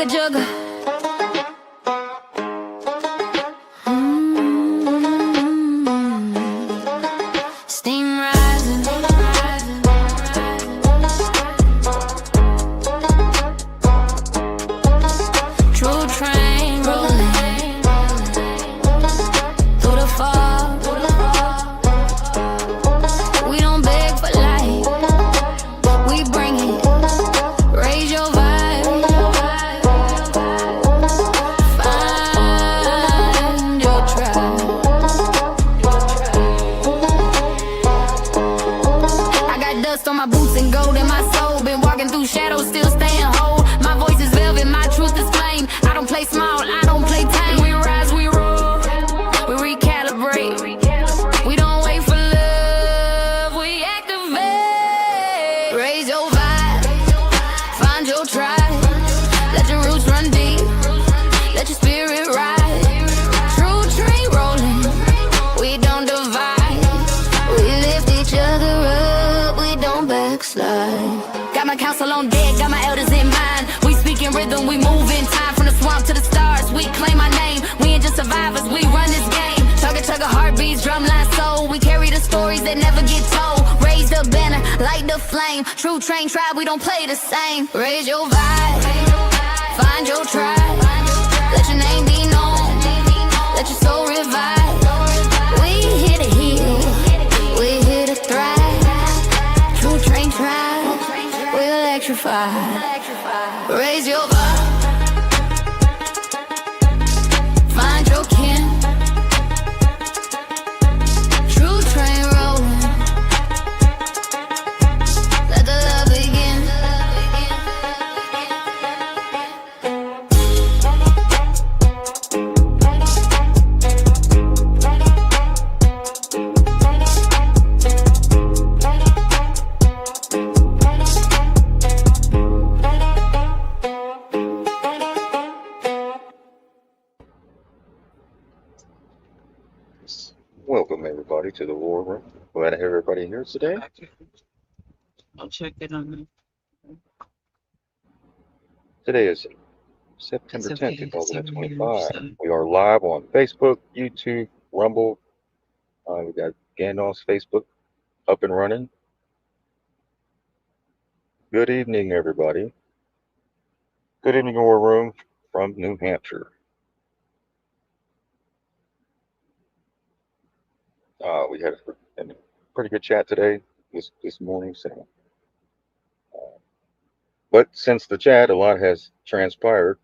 Jugga jugga. Steam rising. True train rolling through the fog. We don't beg for light, we bring it. Raise your vibe, find your tribe. I got dust on my boots and gold in my soul. Been walking through shadows, still staying whole. My voice is velvet, my truth is flame. I don't play small, I don't play tame. We rise, we roll, we recalibrate. We don't wait for love, we activate. Raise your vibe, find your tribe. Let your roots run deep, let your spirit ride. True train rolling, we don't divide. We lift each other up, we don't backslide. Got my council on deck, got my elders in mind. We speak in rhythm, we move in time. From the swamp to the stars, we claim our name. We ain't just survivors, we run this game. Chugga chugga heartbeats, drumline soul. We carry the stories that never get told. Raise the banner, light the flame. True train tribe, we don't play the same. Raise your vibe, find your tribe. Let your name be known, let your soul revive. We here to heal, we here to thrive. True train tribe, we electrify. Raise your vibe, find your kin. True train rolling, let the love begin. Welcome everybody to the War Room. Glad to have everybody here today. I'll check it on Today is September It's 10th, okay, 2025. so- We are live on Facebook, YouTube, Rumble. We got Gandalf's Facebook up and running. Good evening, everybody. Good evening, War Room from New Hampshire. We had a pretty good chat today, this morning. So, but since the chat, a lot has transpired.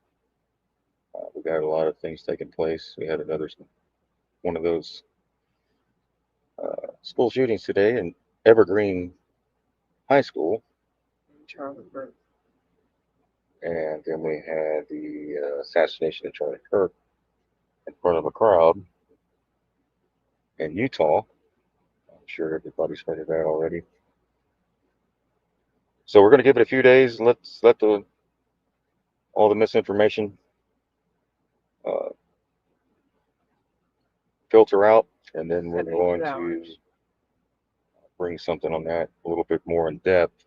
We got a lot of things taking place. We had one of those school shootings today in Evergreen High School, and then we had the assassination of Charlie Kirk in front of a crowd in Utah. I'm sure everybody's heard of that already. So we're going to give it a few days. Let's let all the misinformation filter out, and then we're going to bring something on that a little bit more in depth.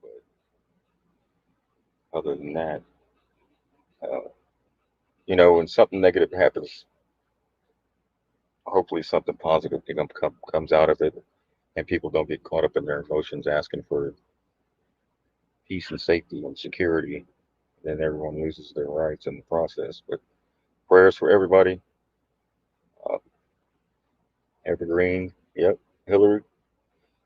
But other than that, when something negative happens, hopefully something positive comes out of it, and people don't get caught up in their emotions asking for peace and safety and security. Then everyone loses their rights in the process. But prayers for everybody. Evergreen, yep, Hillary.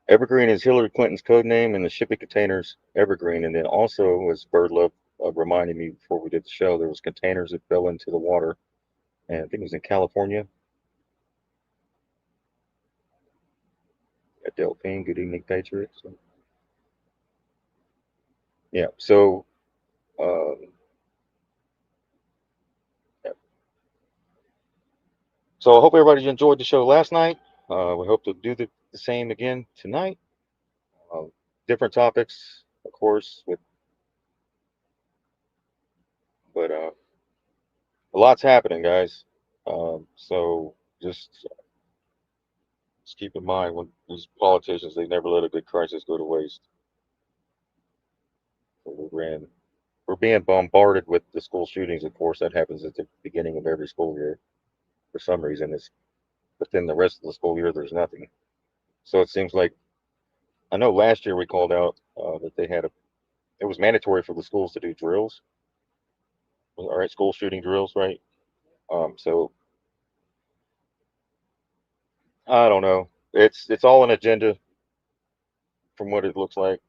Evergreen is Hillary Clinton's code name, and the shipping containers Evergreen. And then also, as Bird Love reminded me before we did the show, there was containers that fell into the water, and I think it was in California. At Delphine, good evening, Patriots. Yeah, so So I hope everybody enjoyed the show last night. We hope to do the same again tonight. Different topics, of course, but a lot's happening, guys. So just keep in mind, when these politicians, they never let a good crisis go to waste. So we're being bombarded with the school shootings. Of course, that happens at the beginning of every school year for some reason. But then the rest of the school year, there's nothing. So it seems like I know last year we called out that it was mandatory for the schools to do drills. All right, school shooting drills, right? So I don't know. It's all an agenda from what it looks like,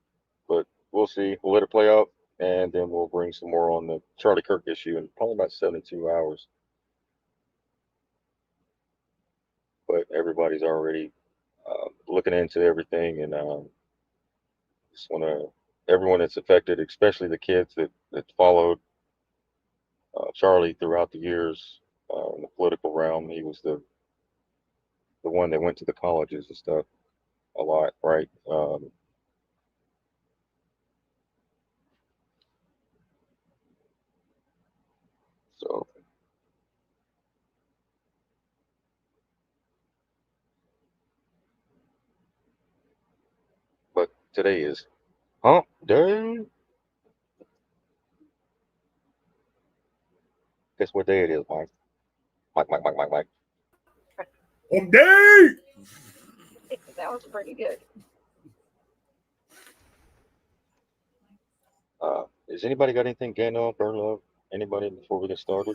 but we'll see. We'll let it play out, and then we'll bring some more on the Charlie Kirk issue in probably about 72 hours. But everybody's already looking into everything, and just want to everyone that's affected, especially the kids that followed Charlie throughout the years in the political realm. He was the one that went to the colleges and stuff a lot, right? So, but today is hump day. Guess what day it is, Mike? Mike. Hump day! That was pretty good. Has anybody got anything going on, burn love? Anybody before we get started?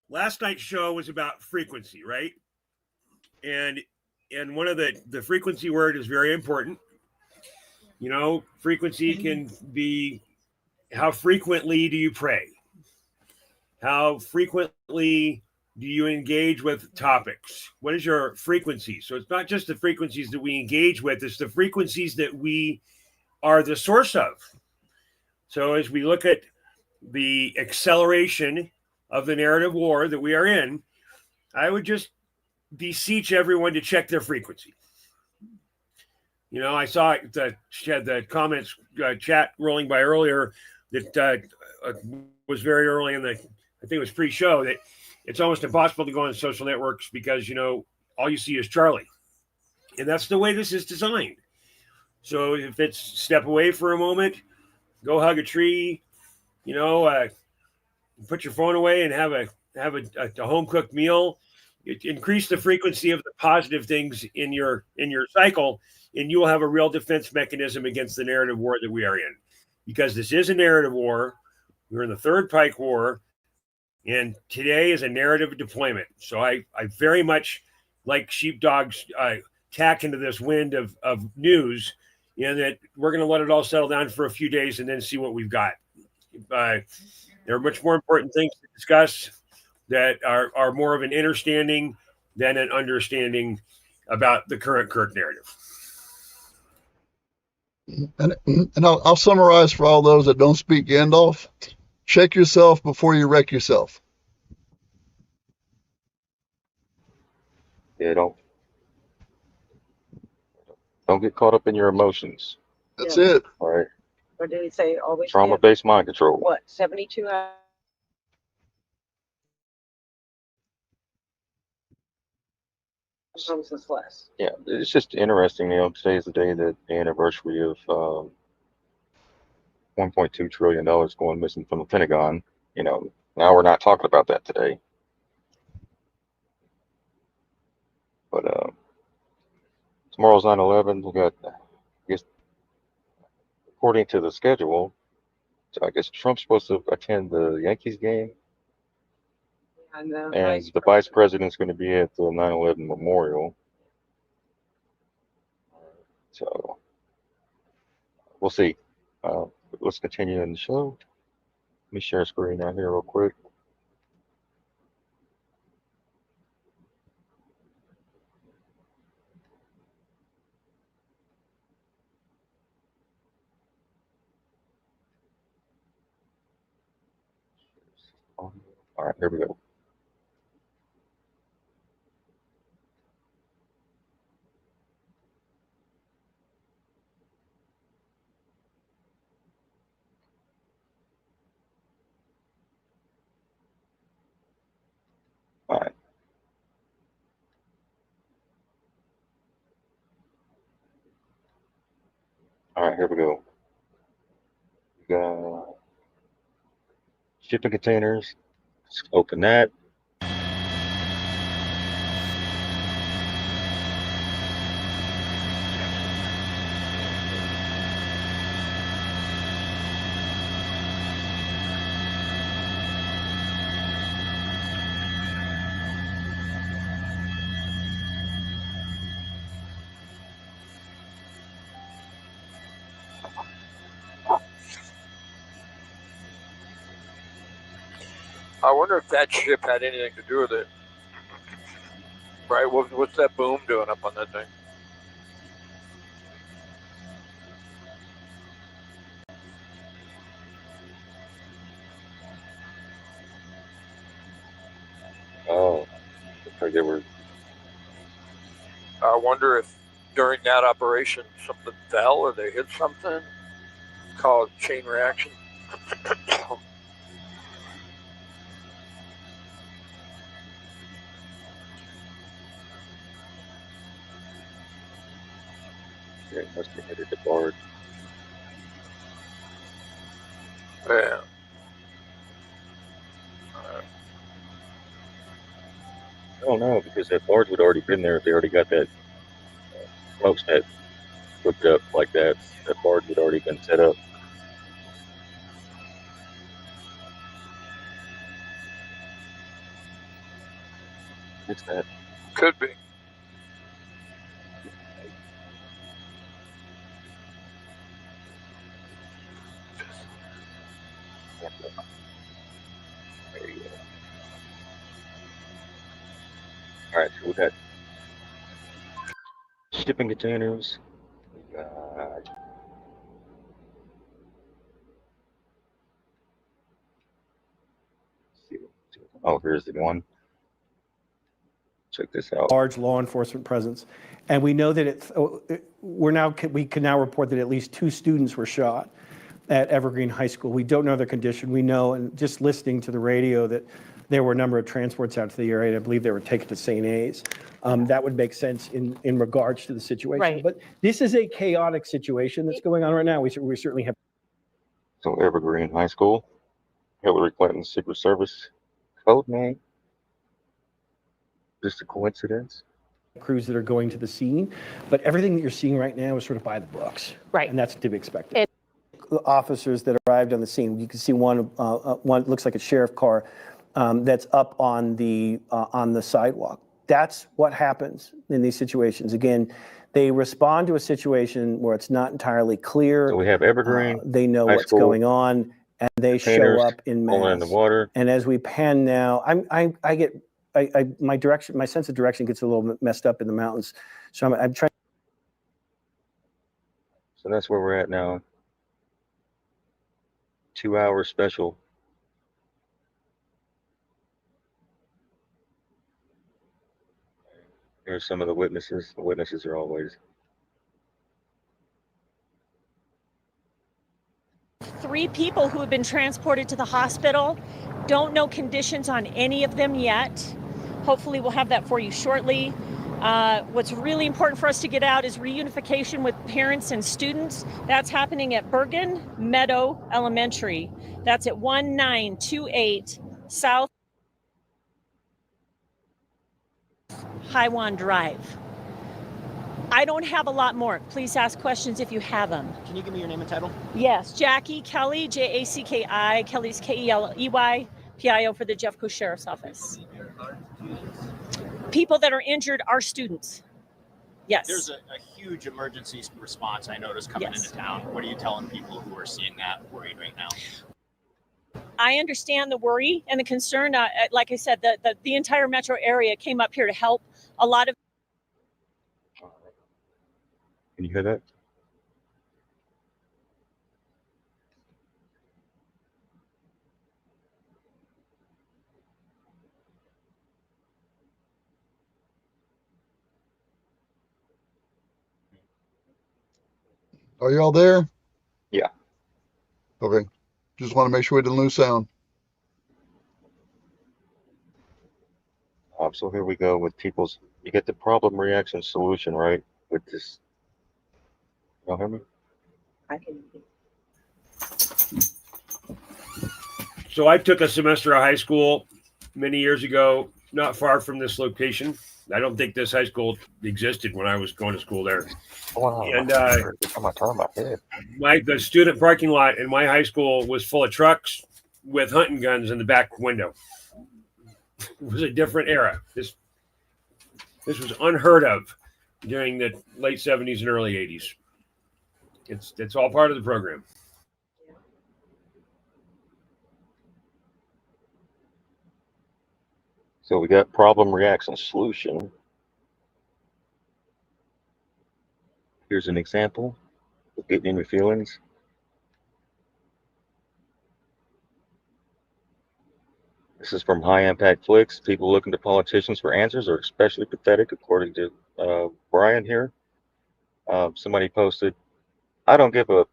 Last night's show was about frequency, right? And one of the frequency word is very important. You know, frequency can be how frequently do you pray? How frequently do you engage with topics? What is your frequency? So it's not just the frequencies that we engage with, it's the frequencies that we are the source of. So as we look at the acceleration of the narrative war that we are in, I would just beseech everyone to check their frequency. You know, I saw the comments chat rolling by earlier that was very early in the, I think it was pre-show, that it's almost impossible to go on social networks because, you know, all you see is Charlie. And that's the way this is designed. So if it's step away for a moment, go hug a tree, you know, put your phone away and have a home cooked meal. Increase the frequency of the positive things in your cycle, and you will have a real defense mechanism against the narrative war that we are in. Because this is a narrative war. We're in the third Pike War, and today is a narrative deployment. So I very much like sheepdogs tack into this wind of news, and that we're going to let it all settle down for a few days and then see what we've got. There are much more important things to discuss that are more of an understanding than an understanding about the current Kirk narrative. And I'll summarize for all those that don't speak Gandalf. Check yourself before you wreck yourself. Yeah, don't get caught up in your emotions. That's Yeah. it. All right. Or did he say always? Trauma-based mind control. What, 72 hours? Sometimes it's less. Yeah, it's just interesting. You know, today is the day that the anniversary of $1.2 trillion going missing from the Pentagon. You know, now we're not talking about that today. But tomorrow's 9/11. We got, I guess, according to the schedule, I guess Trump's supposed to attend the Yankees game, And the and the vice president's going to be at the 9/11 memorial. So we'll see. Let's continue in the show. Let me share a screen out here real quick. All right, here we go. All right. All right, here we go. We got shipping containers. Let's open that. I wonder if that ship had anything to do with it. Right? What's that boom doing up on that thing? Oh, looks like they were. I wonder if during that operation something fell or they hit something, caused chain reaction. Yeah, must have hit the board. Yeah. I don't know because that barge would already been there. If they already got that smokestack hooked up like that, that barge would already been set up. What's that? Could be. There you go. All right, so we got shipping containers. We got oh, here's the one. Check this out. Large law enforcement presence, and we know that we can now report that at least 2 students were shot at Evergreen High School. We don't know their condition. We know, and just listening to the radio, that there were a number of transports out to the area, and I believe they were taken to St. A's. That would make sense in regards to the situation. Right. But this is a chaotic situation that's going on right now. We certainly have. So Evergreen High School, Hillary Clinton's Secret Service code name. Just a coincidence? Crews that are going to the scene, but everything that you're seeing right now is sort of by the books. Right. And that's to be expected. Officers that arrived on the scene, you can see one looks like a sheriff car that's up on the sidewalk. That's what happens in these situations. Again, they respond to a situation where it's not entirely clear. So we have Evergreen. They know High what's School, going on, and they show containers up in falling in the mass. water. And as we pan now, my sense of direction gets a little messed up in the mountains. So I'm trying. So that's where we're at now. 2-hour special. Here's some of the witnesses. The witnesses are always. 3 people who have been transported to the hospital. Don't know conditions on any of them yet. Hopefully we'll have that for you shortly. What's really important for us to get out is reunification with parents and students. That's happening at Bergen Meadow Elementary. That's at 1928 South Highwan Drive. I don't have a lot more. Please ask questions if you have them. Can you give me your name and title? Yes, Jackie Kelly, Jacki. Kelly's Keley, PIO for the Jeffco Sheriff's Office. People that are injured are students. Yes. There's a huge emergency response I noticed coming into town. What are you telling people who are seeing that worried right now? I understand the worry and the concern. Like I said, the entire metro area came up here to help. A lot of. Can you hear that? Are y'all there? Yeah. Okay. Just want to make sure we didn't lose sound. So here we go with people's. You get the problem, reaction, solution, right? With this. Y'all hear me? I can. So I took a semester of high school many years ago, not far from this location. I don't think this high school existed when I was going to school there. And the student parking lot in my high school was full of trucks with hunting guns in the back window. It was a different era. This was unheard of during the late 70s and early 80s. It's all part of the program. So we got problem, reaction, solution. Here's an example of getting in your feelings. This is from High Impact Flicks. People looking to politicians for answers are especially pathetic, according to Brian here. Somebody posted, I don't give a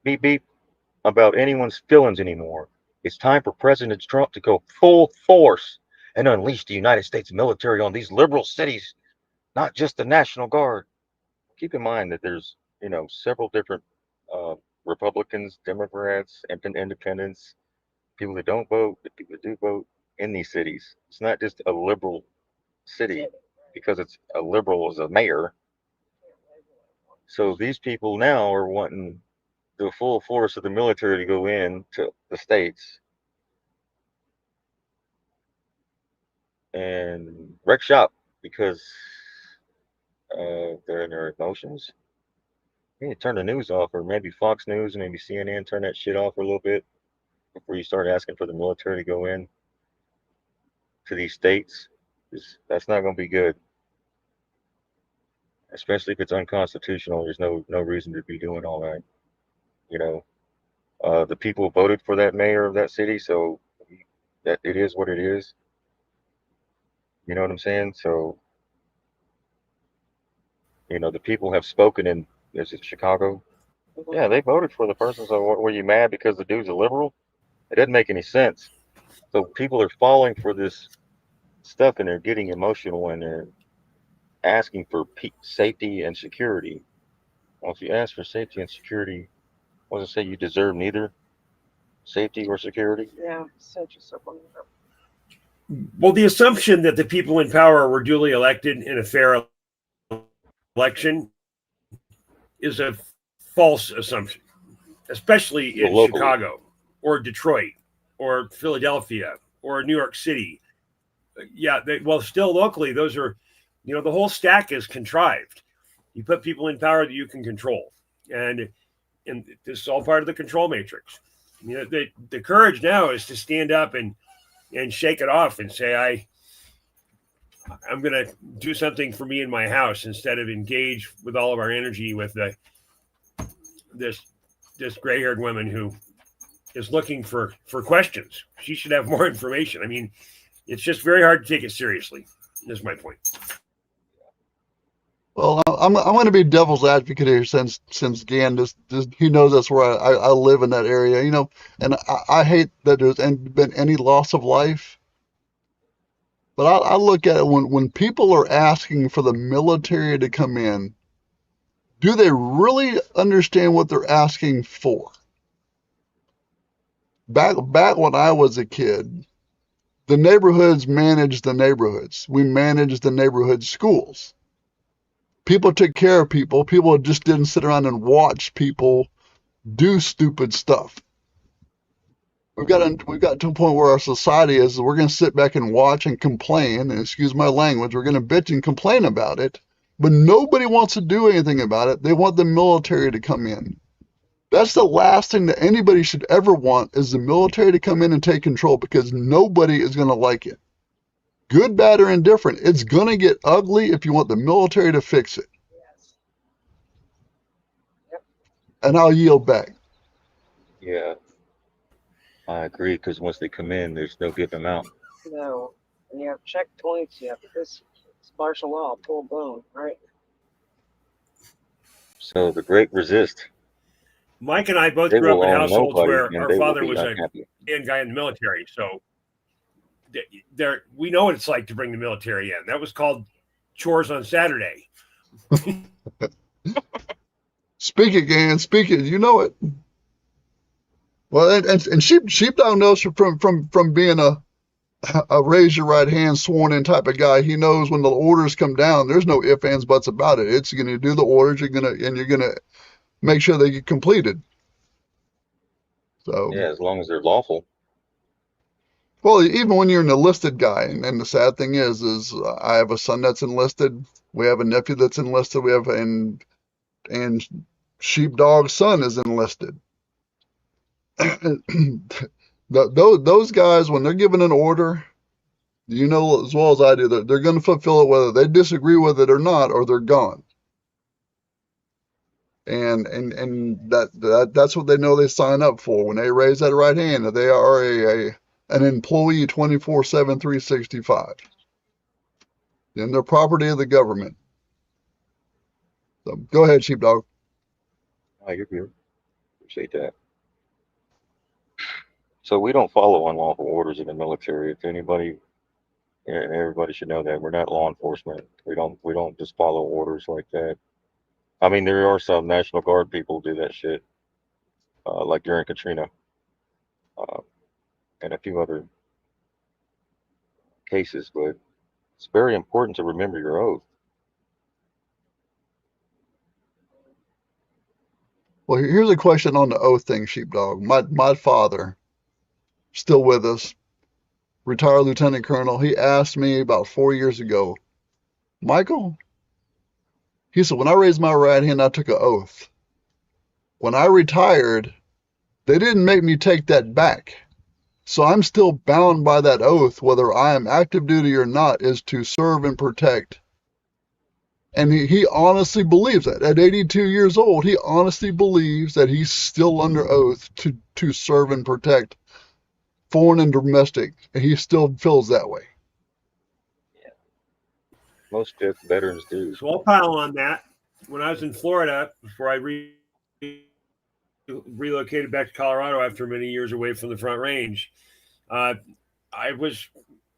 beep beep about anyone's feelings anymore. It's time for President Trump to go full force and unleash the United States military on these liberal cities, not just the National Guard. Keep in mind that there's, several different Republicans, Democrats, and independents, people that don't vote, the people that do vote in these cities. It's not just a liberal city because it's a liberal as a mayor. So these people now are wanting the full force of the military to go in to the states and wreck shop because they're in their emotions. You need to turn the news off, or maybe Fox News and maybe CNN, turn that shit off for a little bit before you start asking for the military to go in to these states. That's not going to be good, especially if it's unconstitutional. There's no reason to be doing all that. The people voted for that mayor of that city, so that it is what it is. You know what I'm saying? So, the people have spoken in, is it Chicago? Yeah, they voted for the person. So were you mad because the dude's a liberal? It doesn't make any sense. So people are falling for this stuff and they're getting emotional and they're asking for safety and security. Well, if you ask for safety and security, what does it say? You deserve neither safety or security? Yeah, such a circle. Well, the assumption that the people in power were duly elected in a fair election is a false assumption, especially in Chicago or Detroit or Philadelphia or New York City. Yeah, still locally, those are, the whole stack is contrived. You put people in power that you can control, and this is all part of the control matrix. The courage now is to stand up and shake it off and say, I'm going to do something for me in my house instead of engage with all of our energy with this gray-haired woman who is looking for questions. She should have more information. I mean, it's just very hard to take it seriously. Is my point. Well, I'm going to be devil's advocate here since Gan he knows that's where I live in that area, and I hate that there's been any loss of life. But I look at it when people are asking for the military to come in, do they really understand what they're asking for? Back when I was a kid, the neighborhoods managed the neighborhoods. We managed the neighborhood schools. People took care of people. People just didn't sit around and watch people do stupid stuff. We've got to a point where our society is we're going to sit back and watch and complain, and excuse my language, we're going to bitch and complain about it, but nobody wants to do anything about it. They want the military to come in. That's the last thing that anybody should ever want, is the military to come in and take control, because nobody is going to like it. Good, bad, or indifferent, it's going to get ugly if you want the military to fix it. Yes. Yep. And I'll yield back. Yeah, I agree, because once they come in, there's no getting them out. No. And you have checkpoints, you have this martial law, full blown, right? So the great resist. Mike and I both grew up in households where our father was a guy in the military. So we know what it's like to bring the military in. That was called chores on Saturday. Speak it, Gan. Speak it. You know it. Well, and Sheepdog knows from being a raise your right hand, sworn in type of guy. He knows when the orders come down, there's no ifs, ands, buts about it. It's going to do the orders. You're gonna make sure they get completed. So, Yeah, as long as they're lawful. well, even when you're an enlisted guy, and the sad thing is I have a son that's enlisted. We have a nephew that's enlisted. We have and Sheepdog's son is enlisted. Those guys, when they're given an order, you know as well as I do that they're going to fulfill it whether they disagree with it or not, or they're gone. And that's what they know they sign up for when they raise that right hand, that they are an employee 24/7, 365. And they're property of the government. So go ahead, Sheepdog. Oh, you're good. Appreciate that. So we don't follow unlawful orders in the military. If anybody, and everybody should know that we're not law enforcement. We don't just follow orders like that. I mean, there are some National Guard people who do that shit, like during Katrina, uh, and a few other cases. But it's very important to remember your oath. Well, here's a question on the oath thing, Sheepdog. My father, still with us, retired lieutenant colonel. He asked me about 4 years ago, Michael, he said, when I raised my right hand, I took an oath. When I retired, they didn't make me take that back. So I'm still bound by that oath, whether I am active duty or not, is to serve and protect. And he honestly believes that. At 82 years old, he honestly believes that he's still under oath to serve and protect foreign and domestic. And he still feels that way. Most veterans do. So I'll pile on that. When I was in Florida, before I relocated back to Colorado after many years away from the Front Range, I was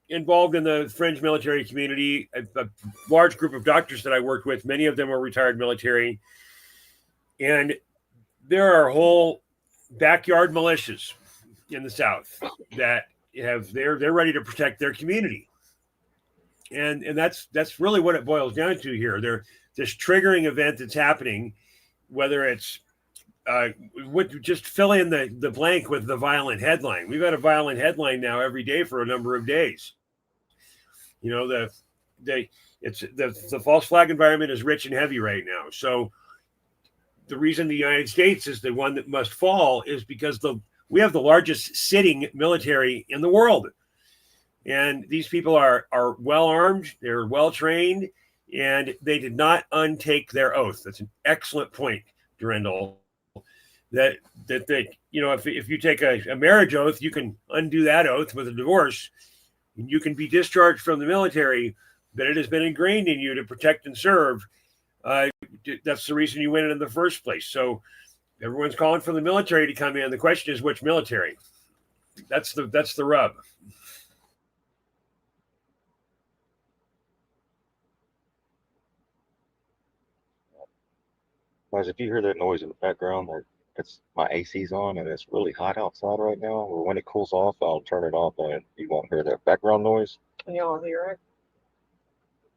involved in the fringe military community. A large group of doctors that I worked with, many of them were retired military, and there are whole backyard militias in the South that they're ready to protect their community, and that's really what it boils down to here. This triggering event that's happening, whether it's just fill in the blank with the violent headline. We've had a violent headline now every day for a number of days. You know, the false flag environment is rich and heavy right now. So the reason the United States is the one that must fall is because we have the largest sitting military in the world. And these people are well armed, they're well trained, and they did not untake their oath. That's an excellent point, Durendal. That they, you know, if you take a marriage oath, you can undo that oath with a divorce, and you can be discharged from the military, but it has been ingrained in you to protect and serve. That's the reason you went in the first place. So everyone's calling for the military to come in. The question is, which military? That's the rub. Guys, if you hear that noise in the background, it's my AC's on and it's really hot outside right now. Or when it cools off, I'll turn it off and you won't hear that background noise. Can y'all hear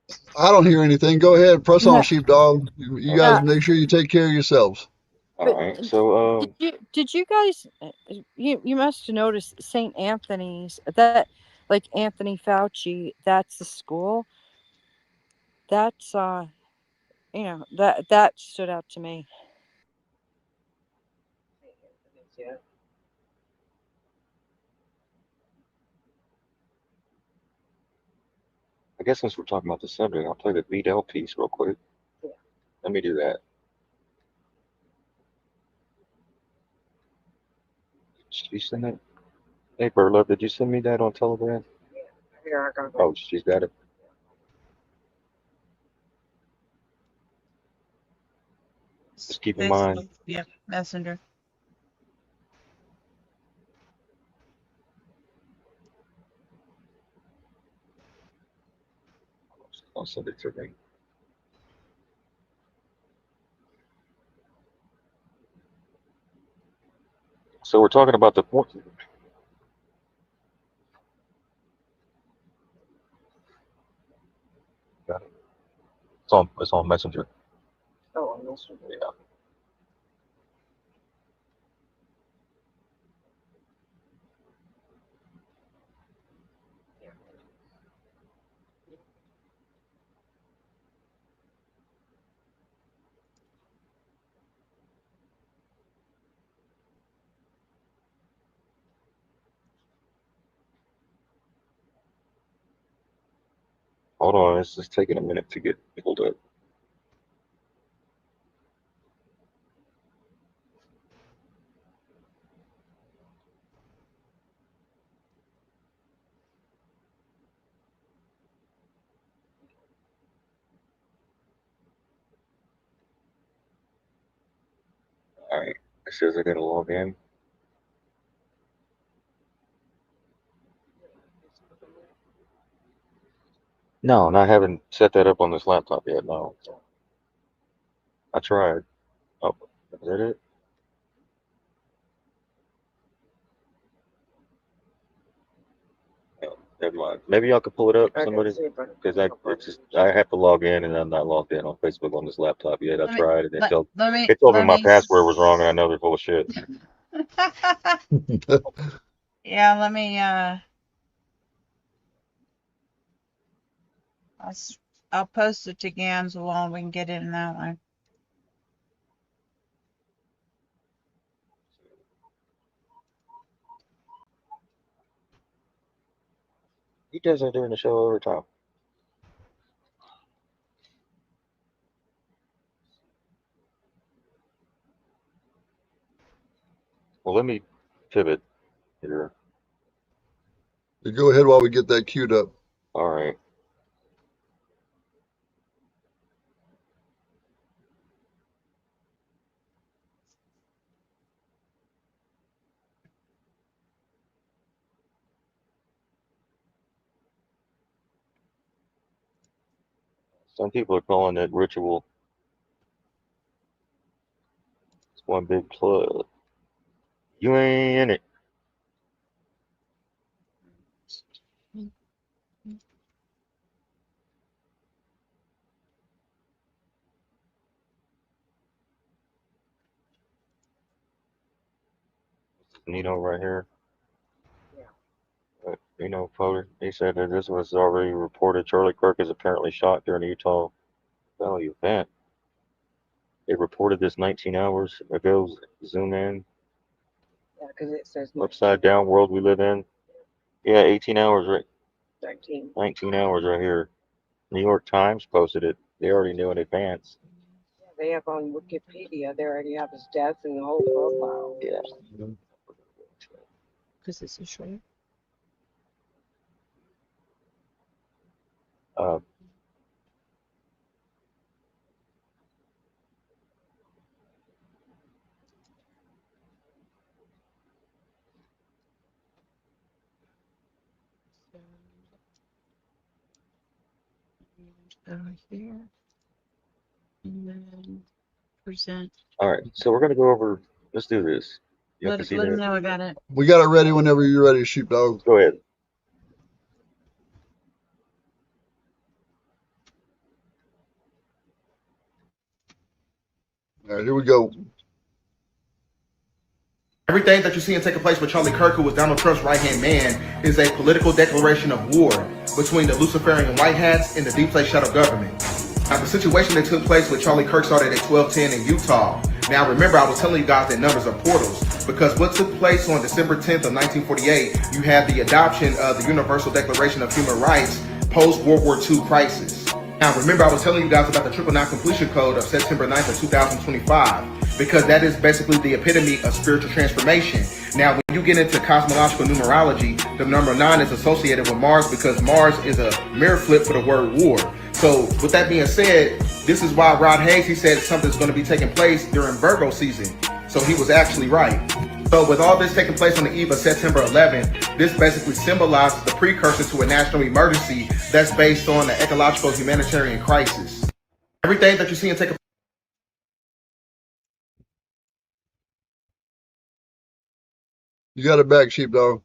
it? I don't hear anything. Go ahead, press on, No. Sheepdog. You guys make sure you take care of yourselves. All But right. So, did you guys you must have noticed St. Anthony's, that, like Anthony Fauci, that's the school. That's that stood out to me. Yeah. I guess since we're talking about the subject, I'll play the Vidal piece real quick. Yeah. Let me do that. Did you send that? Hey, Burlove, did you send me that on Telegram? Here, I gotta go. Oh, she's got it. Just keep in mind. Yeah, Messenger. I'll send it to me. So we're talking about the point. Got it. It's on Messenger. Oh, I'm also Yeah. Hold on, it's just taking a minute to get pulled up. All right, it says I gotta log in. No, I haven't set that up on this laptop yet. No, I tried. Oh, is that it? No, never mind. Maybe y'all could pull it up, I can somebody, see if I because I have to log in, and I'm not logged in on Facebook on this laptop yet. I Let me- tried, and it told Let me. me let my me- password was wrong, and I know they're full of shit. Yeah, let me. I'll post it to Gamsel and we can get in that one. He does that during the show every time. Well, let me pivot here. You go ahead while we get that queued up. All right. Some people are calling it ritual. It's one big plug. You ain't in it. Nino right here. Nino Potter. He said that this was already reported. Charlie Kirk is apparently shot during the Utah Valley event. They reported this 19 hours ago. Zoom in. Yeah, because it says Upside down world we live in. Yeah, 18 hours, right? 19. 19 hours right here. New York Times posted it. They already knew in advance. They have on Wikipedia, they already have his death and the whole profile. Yeah. Because it's a short. Uh, Go here. And then present. all right, so we're gonna go over. Let's do this. You have to Let see them that. know I got it. We got it ready whenever you're ready, sheepdog. Go ahead. All right, here we go. Everything that you're seeing taking place with Charlie Kirk, who was Donald Trump's right-hand man, is a political declaration of war between the Luciferian White Hats and the deep state shadow government. Now, the situation that took place with Charlie Kirk started at 1210 in Utah. Now, remember, I was telling you guys that numbers are portals, because what took place on December 10th of 1948, you had the adoption of the Universal Declaration of Human Rights post-World War II crisis. Now, remember, I was telling you guys about the Triple Non-Completion Code of September 9th of 2025, because that is basically the epitome of spiritual transformation. Now, when you get into cosmological numerology, the number 9 is associated with Mars, because Mars is a mirror flip for the word war. So, with that being said, this is why Rod Hayes, he said something's going to be taking place during Virgo season. So he was actually right. So with all this taking place on the eve of September 11th, this basically symbolizes the precursor to a national emergency that's based on the ecological humanitarian crisis. Everything that you're seeing taking You got it back, sheepdog.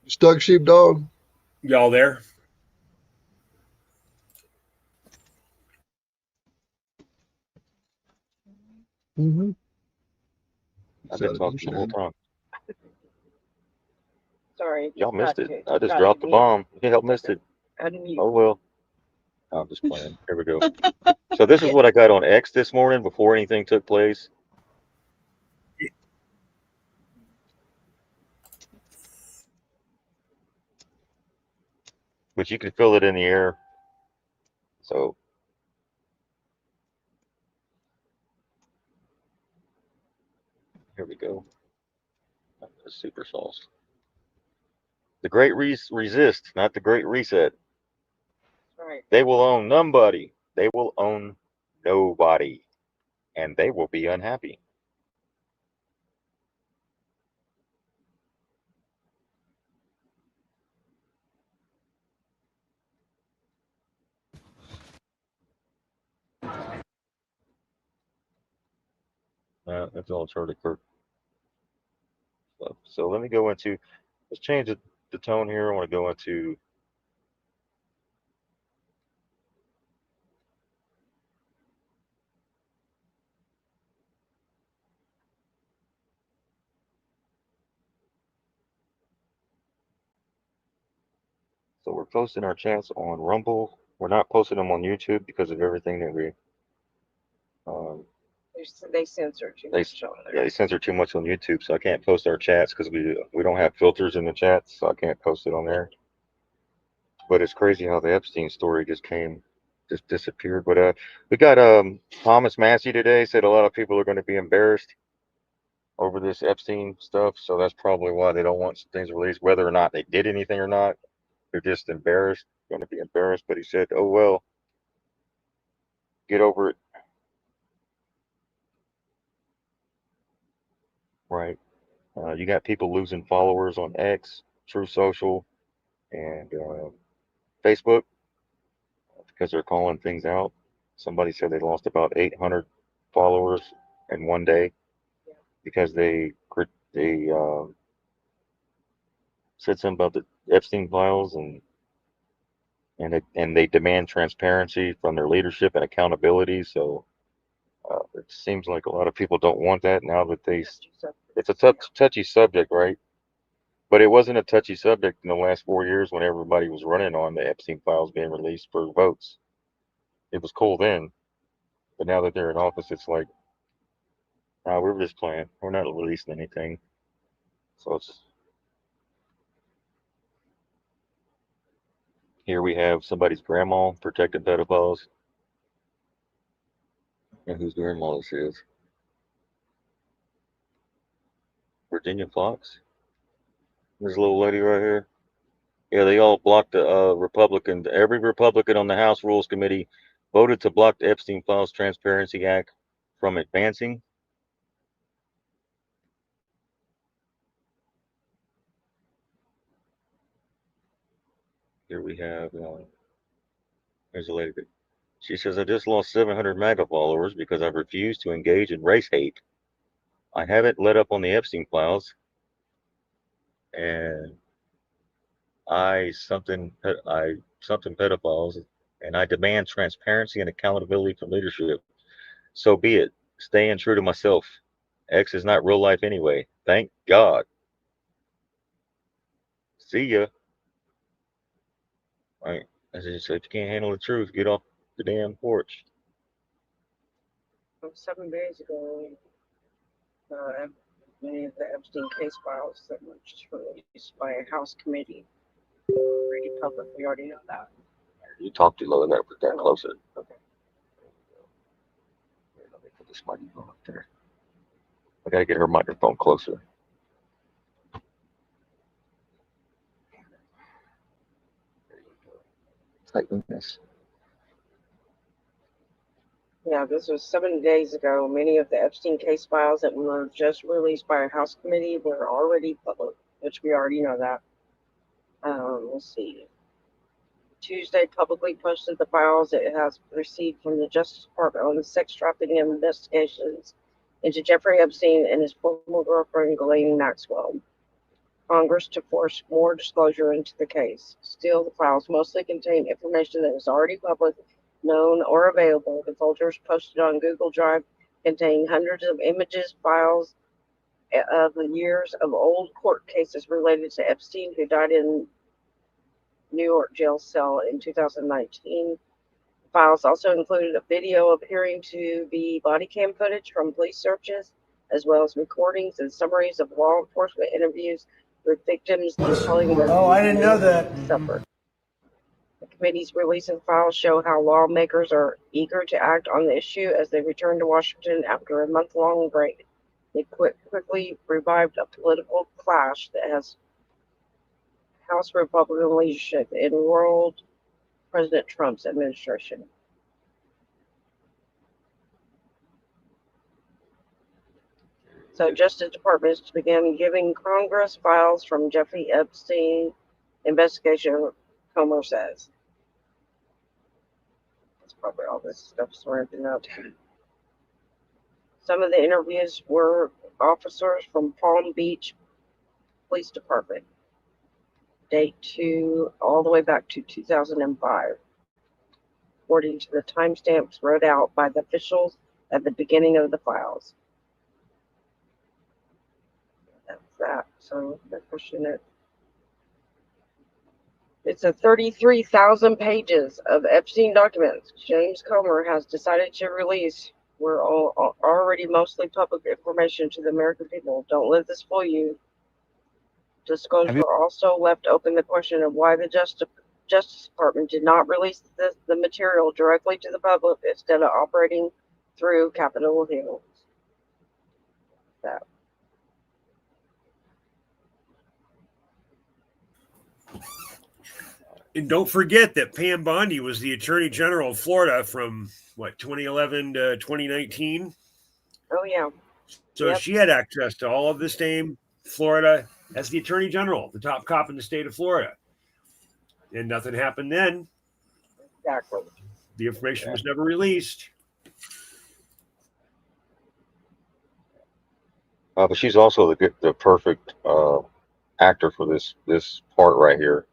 You stuck, sheepdog? Y'all there? Mm-hmm. I've been talking the whole time. Sorry. Y'all missed it. I just got dropped to the mute. bomb. Y'all missed it. How do you? Oh well. I'm just playing. Here we go. So this is what I got on X this morning before anything took place. But you can feel it in the air. So here we go. The super sauce. The great resist, not the great reset. Right. They will own nobody. They will own nobody. And they will be unhappy. That's all Charlie Kirk stuff. So let me go into, let's change the tone here. I want to go into so we're posting our chats on Rumble. We're not posting them on YouTube because of everything that we They censor too much on there. yeah, they censor too much on YouTube, so I can't post our chats because we don't have filters in the chats, so I can't post it on there. But it's crazy how the Epstein story just disappeared. But we got Thomas Massey today said a lot of people are going to be embarrassed over this Epstein stuff, so that's probably why they don't want things released, whether or not they did anything or not. They're just embarrassed, going to be embarrassed. But he said, "Oh well, get over it." Right? You got people losing followers on X, True Social, and Facebook because they're calling things out. Somebody said they lost about 800 followers in one day because they said something about the Epstein files and they demand transparency from their leadership and accountability. So it seems like a lot of people don't want that now that it's a touchy subject, right? But it wasn't a touchy subject in the last 4 years when everybody was running on the Epstein files being released for votes. It was cool then, but now that they're in office, it's like, nah, we're just playing. We're not releasing anything. So it's here we have somebody's grandma protecting pedophiles. And whose grandma this is? Virginia Fox. This little lady right here. Yeah, they all blocked the Republican. Every Republican on the House Rules Committee voted to block the Epstein Files Transparency Act from advancing. Here we have, there's a lady. She says, I just lost 700 MAGA followers because I've refused to engage in race hate. I haven't let up on the Epstein files, and something pedophiles, and I demand transparency and accountability from leadership. So be it. Staying true to myself. X is not real life anyway. Thank God. See ya. Right. As I said, if you can't handle the truth, get off the damn porch. 7 days ago, many of the Epstein case files that were just released by a House committee were already public. We already know that. You talk too low. I gotta put that closer. Okay. Here, let me put this microphone up there. I gotta get her microphone closer. Tighten this. Yeah, this was 7 days ago. Many of the Epstein case files that were just released by a House committee were already public, which we already know that. Let's see. Tuesday publicly posted the files it has received from the Justice Department on the sex trafficking investigations into Jeffrey Epstein and his former girlfriend, Ghislaine Maxwell. Congress to force more disclosure into the case. Still, the files mostly contain information that is already public, known, or available. The folders posted on Google Drive contain hundreds of images, files of the years of old court cases related to Epstein, who died in New York jail cell in 2019. The files also included a video appearing to be body cam footage from police searches, as well as recordings and summaries of law enforcement interviews with victims detailing what I didn't know that. suffered. The committee's recent files show how lawmakers are eager to act on the issue as they return to Washington after a month-long break. They quickly revived a political clash that has House Republican leadership enrolled President Trump's administration. So Justice Department is to begin giving Congress files from Jeffrey Epstein investigation, Comer says. That's probably all this stuff's ramping up. Some of the interviews were officers from Palm Beach Police Department, date to all the way back to 2005, according to the timestamps wrote out by the officials at the beginning of the files. That's that. So they're pushing it. It's a 33,000 pages of Epstein documents James Comer has decided to release. We're all already mostly public information to the American people. Don't let this fool you. Disclosure also left open the question of why the Justice Department did not release the material directly to the public instead of operating through Capitol Hill. That. And don't forget that Pam Bondi was the Attorney General of Florida from 2011 to 2019. Oh yeah. So Yep. she had access to all of the same Florida as the Attorney General, the top cop in the state of Florida. And nothing happened then. Exactly. The information was never released. But she's also the perfect actor for this part right here,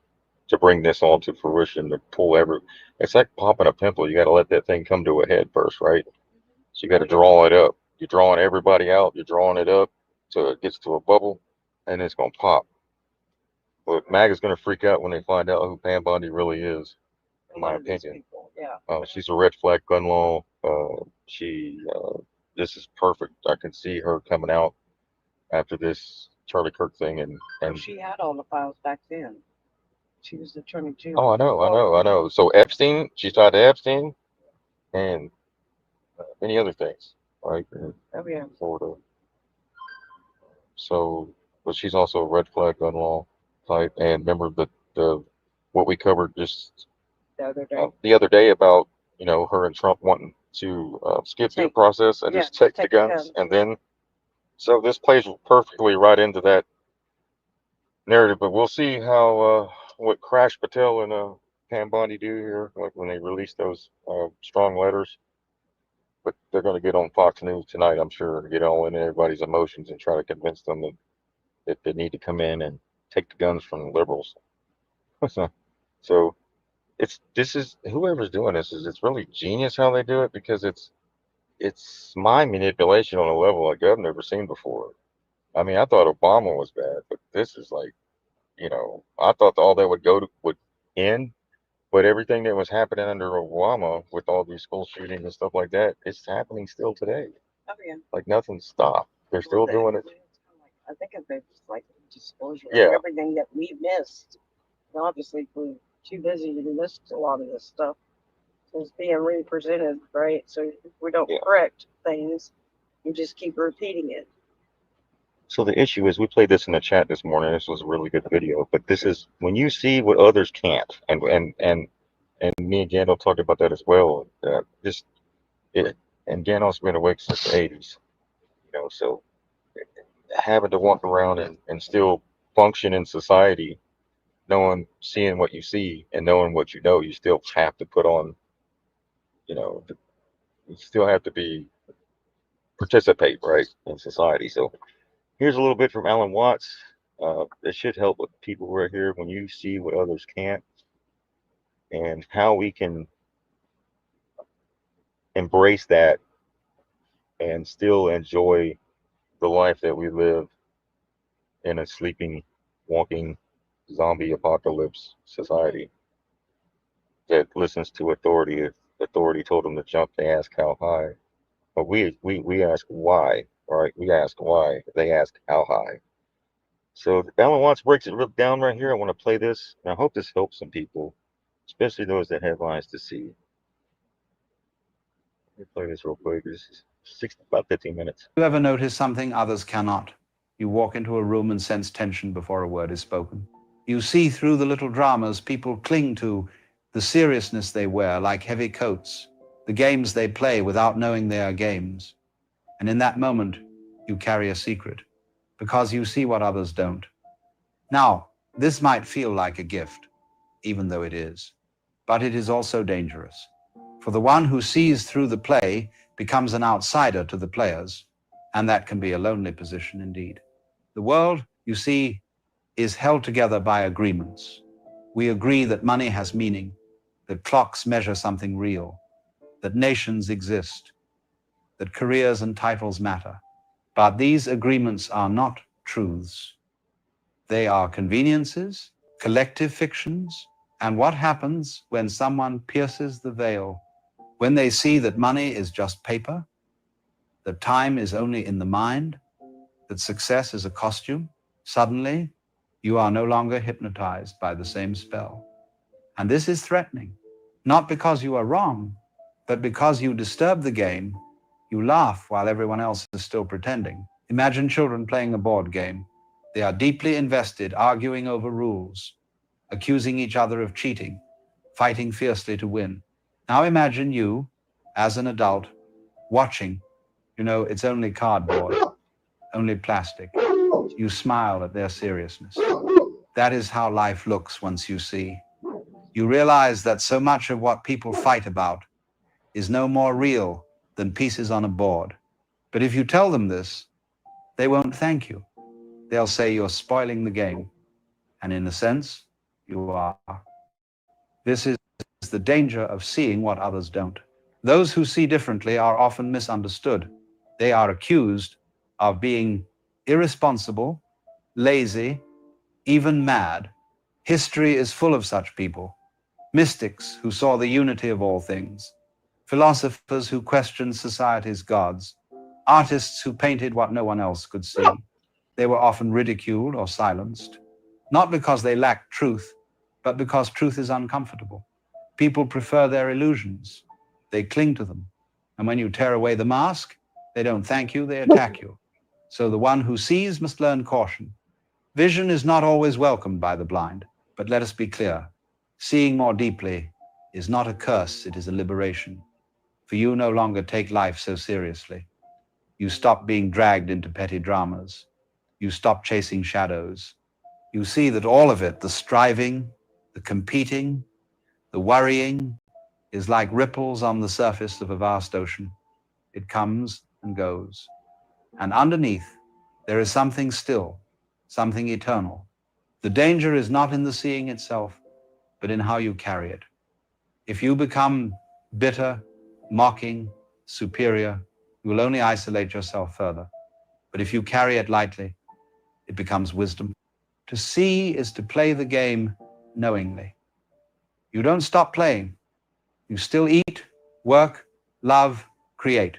to bring this all to fruition, to pull it's like popping a pimple. You got to let that thing come to a head first, right? So you got to draw it up. You're drawing everybody out. You're drawing it up so it gets to a bubble, and it's going to pop. But MAG is going to freak out when they find out who Pam Bondi really is, in my opinion. Yeah. She's a red flag gun law. This is perfect. I can see her coming out after this Charlie Kirk thing, and She had all the files back then. She was the Attorney General. oh, I know. So Epstein, she's tied to Epstein, and many other things, right? In yeah. Florida. So, but she's also a red flag gun law type. And remember the what we covered just the other day about her and Trump wanting to skip through the process and just take the guns, and then so this plays perfectly right into that narrative. But we'll see how what Crash Patel and Pam Bondi do here, like when they release those strong letters. but they're going to get on Fox News tonight, I'm sure, to get all in everybody's emotions and try to convince them that they need to come in and take the guns from the liberals. So whoever's doing this it's really genius how they do it, because it's mind manipulation on a level like I've never seen before. I mean, I thought Obama was bad, but this is like, I thought all that would end, but everything that was happening under Obama with all these school shootings and stuff like that, it's happening still today. Oh yeah. Like nothing stopped. They're still doing it. I think of it as like disclosure Yeah. of everything that we missed. And obviously, we're too busy to miss a lot of this stuff. So it's being represented, right? So if we don't correct things, you just keep repeating it. So the issue is, we played this in the chat this morning. This was a really good video, but this is when you see what others can't, and me and Gandalf talked about that as well. And Gandalf's been awake since the 80s, so having to walk around and still function in society, seeing what you see and knowing what you still have to put on, you still have to participate, right, in society. So here's a little bit from Alan Watts. It should help with people right here when you see what others can't, and how we can embrace that and still enjoy the life that we live in a sleeping, walking, zombie apocalypse society that listens to authority. If authority told them to jump, they ask how high. But we ask why, right? We ask why. They ask how high. So Alan Watts breaks it real down right here. I want to play this, and I hope this helps some people, especially those that have eyes to see. Let me play this real quick. This is about 15 minutes. You ever notice something others cannot? You walk into a room and sense tension before a word is spoken. You see through the little dramas people cling to, the seriousness they wear like heavy coats, the games they play without knowing they are games. And in that moment, you carry a secret, because you see what others don't. Now, this might feel like a gift, even though it is, but it is also dangerous. For the one who sees through the play becomes an outsider to the players, and that can be a lonely position indeed. The world, you see, is held together by agreements. We agree that money has meaning, that clocks measure something real, that nations exist, that careers and titles matter. But these agreements are not truths. They are conveniences, collective fictions, and what happens when someone pierces the veil, when they see that money is just paper, that time is only in the mind, that success is a costume, suddenly you are no longer hypnotized by the same spell. And this is threatening, not because you are wrong, but because you disturb the game. You laugh while everyone else is still pretending. Imagine children playing a board game. They are deeply invested, arguing over rules, accusing each other of cheating, fighting fiercely to win. Now imagine you, as an adult, watching. It's only cardboard, only plastic. You smile at their seriousness. That is how life looks once you see. You realize that so much of what people fight about is no more real than pieces on a board. But if you tell them this, they won't thank you. They'll say you're spoiling the game. And in a sense, you are. This is the danger of seeing what others don't. Those who see differently are often misunderstood. They are accused of being irresponsible, lazy, even mad. History is full of such people. Mystics who saw the unity of all things. Philosophers who questioned society's gods. Artists who painted what no one else could see. They were often ridiculed or silenced, not because they lacked truth, but because truth is uncomfortable. People prefer their illusions. They cling to them. And when you tear away the mask, they don't thank you, they attack you. So the one who sees must learn caution. Vision is not always welcomed by the blind, but let us be clear. Seeing more deeply is not a curse, it is a liberation. For you no longer take life so seriously. You stop being dragged into petty dramas. You stop chasing shadows. You see that all of it, the striving, the competing, the worrying, is like ripples on the surface of a vast ocean. It comes and goes. And underneath, there is something still, something eternal. The danger is not in the seeing itself, but in how you carry it. If you become bitter, mocking, superior, you will only isolate yourself further. But if you carry it lightly, it becomes wisdom. To see is to play the game knowingly. You don't stop playing. You still eat, work, love, create.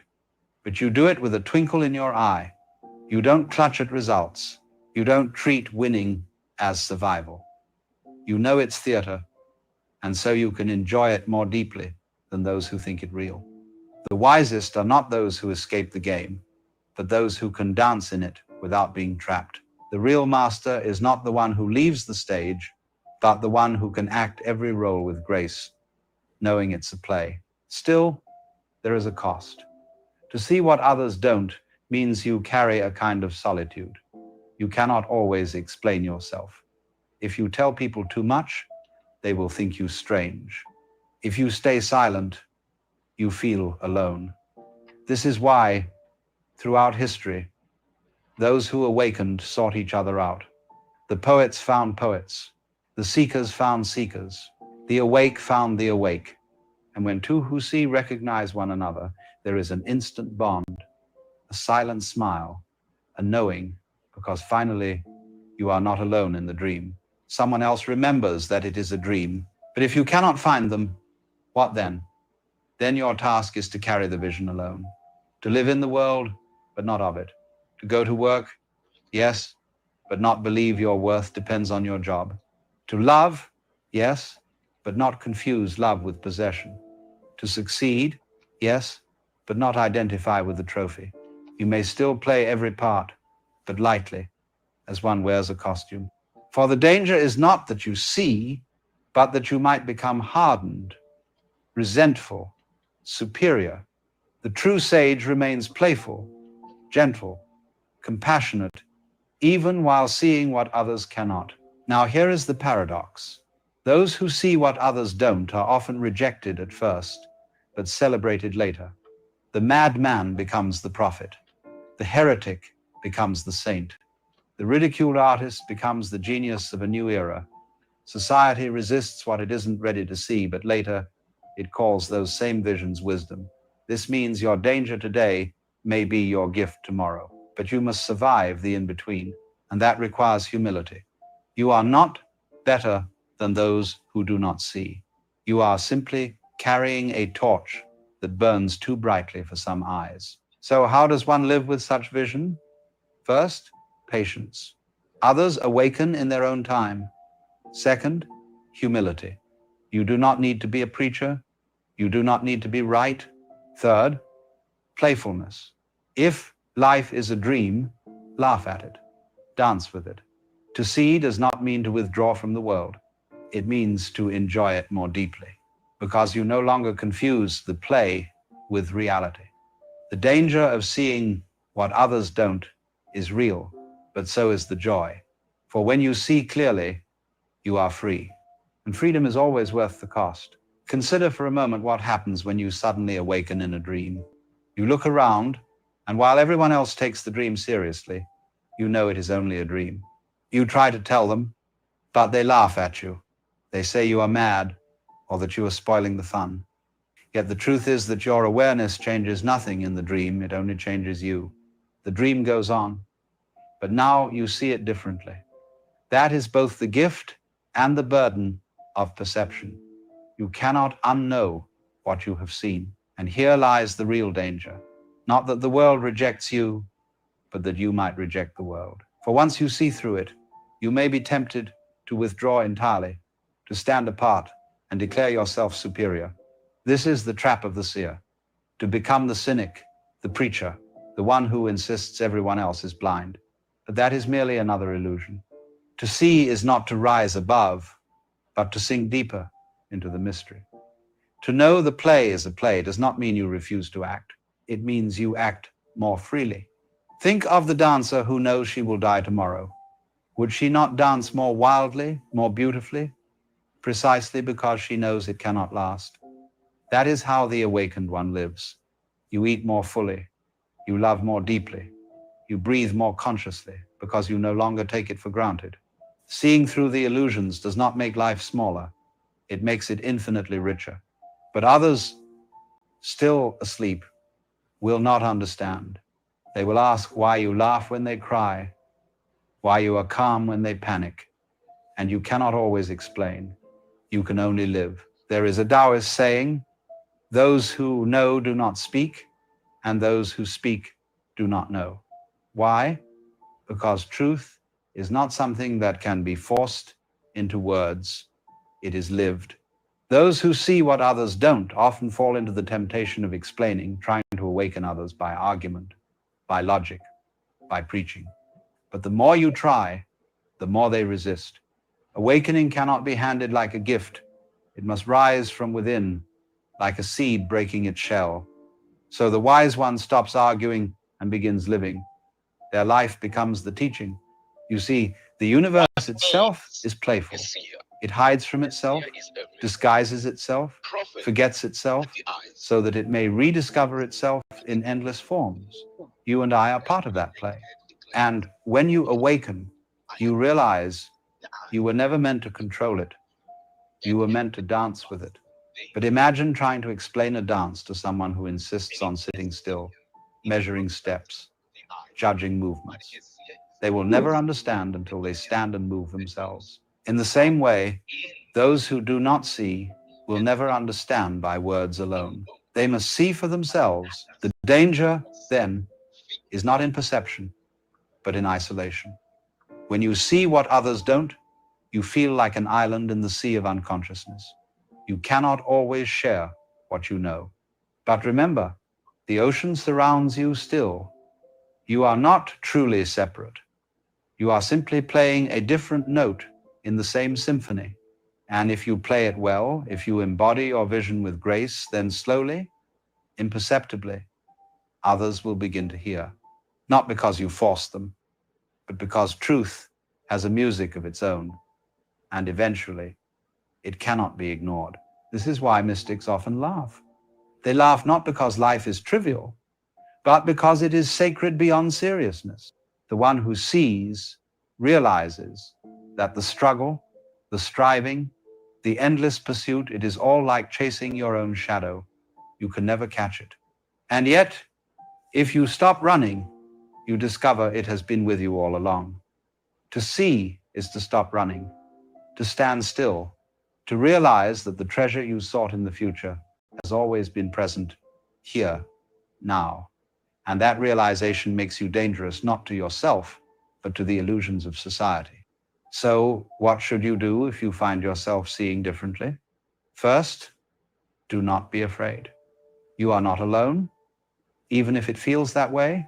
But you do it with a twinkle in your eye. You don't clutch at results. You don't treat winning as survival. You know it's theater, and so you can enjoy it more deeply than those who think it real. The wisest are not those who escape the game, but those who can dance in it without being trapped. The real master is not the one who leaves the stage, but the one who can act every role with grace, knowing it's a play. Still, there is a cost. To see what others don't means you carry a kind of solitude. You cannot always explain yourself. If you tell people too much, they will think you strange. If you stay silent, you feel alone. This is why, throughout history, those who awakened sought each other out. The poets found poets. The seekers found seekers. The awake found the awake. And when two who see recognize one another, there is an instant bond, a silent smile, a knowing, because finally you are not alone in the dream. Someone else remembers that it is a dream. But if you cannot find them, what then? Then your task is to carry the vision alone. To live in the world, but not of it. To go to work, yes, but not believe your worth depends on your job. To love, yes, but not confuse love with possession. To succeed, yes, but not identify with the trophy. You may still play every part, but lightly, as one wears a costume. For the danger is not that you see, but that you might become hardened, resentful, superior. The true sage remains playful, gentle, compassionate, even while seeing what others cannot. Now here is the paradox. Those who see what others don't are often rejected at first, but celebrated later. The madman becomes the prophet. The heretic becomes the saint. The ridiculed artist becomes the genius of a new era. Society resists what it isn't ready to see, but later it calls those same visions wisdom. This means your danger today may be your gift tomorrow, but you must survive the in-between, and that requires humility. You are not better than those who do not see. You are simply carrying a torch that burns too brightly for some eyes. So how does one live with such vision? First, patience. Others awaken in their own time. Second, humility. You do not need to be a preacher. You do not need to be right. Third, playfulness. If life is a dream, laugh at it. Dance with it. To see does not mean to withdraw from the world. It means to enjoy it more deeply, because you no longer confuse the play with reality. The danger of seeing what others don't is real, but so is the joy. For when you see clearly, you are free. And freedom is always worth the cost. Consider for a moment what happens when you suddenly awaken in a dream. You look around, and while everyone else takes the dream seriously, you know it is only a dream. You try to tell them, but they laugh at you. They say you are mad, or that you are spoiling the fun. Yet the truth is that your awareness changes nothing in the dream, it only changes you. The dream goes on, but now you see it differently. That is both the gift and the burden of perception. You cannot unknow what you have seen. And here lies the real danger. Not that the world rejects you, but that you might reject the world. For once you see through it, you may be tempted to withdraw entirely, to stand apart and declare yourself superior. This is the trap of the seer, to become the cynic, the preacher, the one who insists everyone else is blind. But that is merely another illusion. To see is not to rise above, but to sink deeper into the mystery. To know the play is a play does not mean you refuse to act. It means you act more freely. Think of the dancer who knows she will die tomorrow. Would she not dance more wildly, more beautifully? Precisely because she knows it cannot last. That is how the awakened one lives. You eat more fully. You love more deeply. You breathe more consciously because you no longer take it for granted. Seeing through the illusions does not make life smaller. It makes it infinitely richer. But others, still asleep, will not understand. They will ask why you laugh when they cry, why you are calm when they panic, and you cannot always explain. You can only live. There is a Taoist saying, those who know do not speak, and those who speak do not know. Why? Because truth is not something that can be forced into words. It is lived. Those who see what others don't often fall into the temptation of explaining, trying to awaken others by argument, by logic, by preaching. But the more you try, the more they resist. Awakening cannot be handed like a gift. It must rise from within, like a seed breaking its shell. So the wise one stops arguing and begins living. Their life becomes the teaching. You see, the universe itself is playful. It hides from itself, disguises itself, forgets itself, so that it may rediscover itself in endless forms. You and I are part of that play. And when you awaken, you realize you were never meant to control it. You were meant to dance with it. But imagine trying to explain a dance to someone who insists on sitting still, measuring steps, judging movements. They will never understand until they stand and move themselves. In the same way, those who do not see will never understand by words alone. They must see for themselves. The danger, then, is not in perception, but in isolation. When you see what others don't, you feel like an island in the sea of unconsciousness. You cannot always share what you know. But remember, the ocean surrounds you still. You are not truly separate. You are simply playing a different note in the same symphony. And if you play it well, if you embody your vision with grace, then slowly, imperceptibly, others will begin to hear. Not because you force them, but because truth has a music of its own. And eventually, it cannot be ignored. This is why mystics often laugh. They laugh not because life is trivial, but because it is sacred beyond seriousness. The one who sees realizes that the struggle, the striving, the endless pursuit, it is all like chasing your own shadow. You can never catch it. And yet, if you stop running, you discover it has been with you all along. To see is to stop running, to stand still, to realize that the treasure you sought in the future has always been present here, now. And that realization makes you dangerous not to yourself, but to the illusions of society. So what should you do if you find yourself seeing differently? First, do not be afraid. You are not alone, even if it feels that way.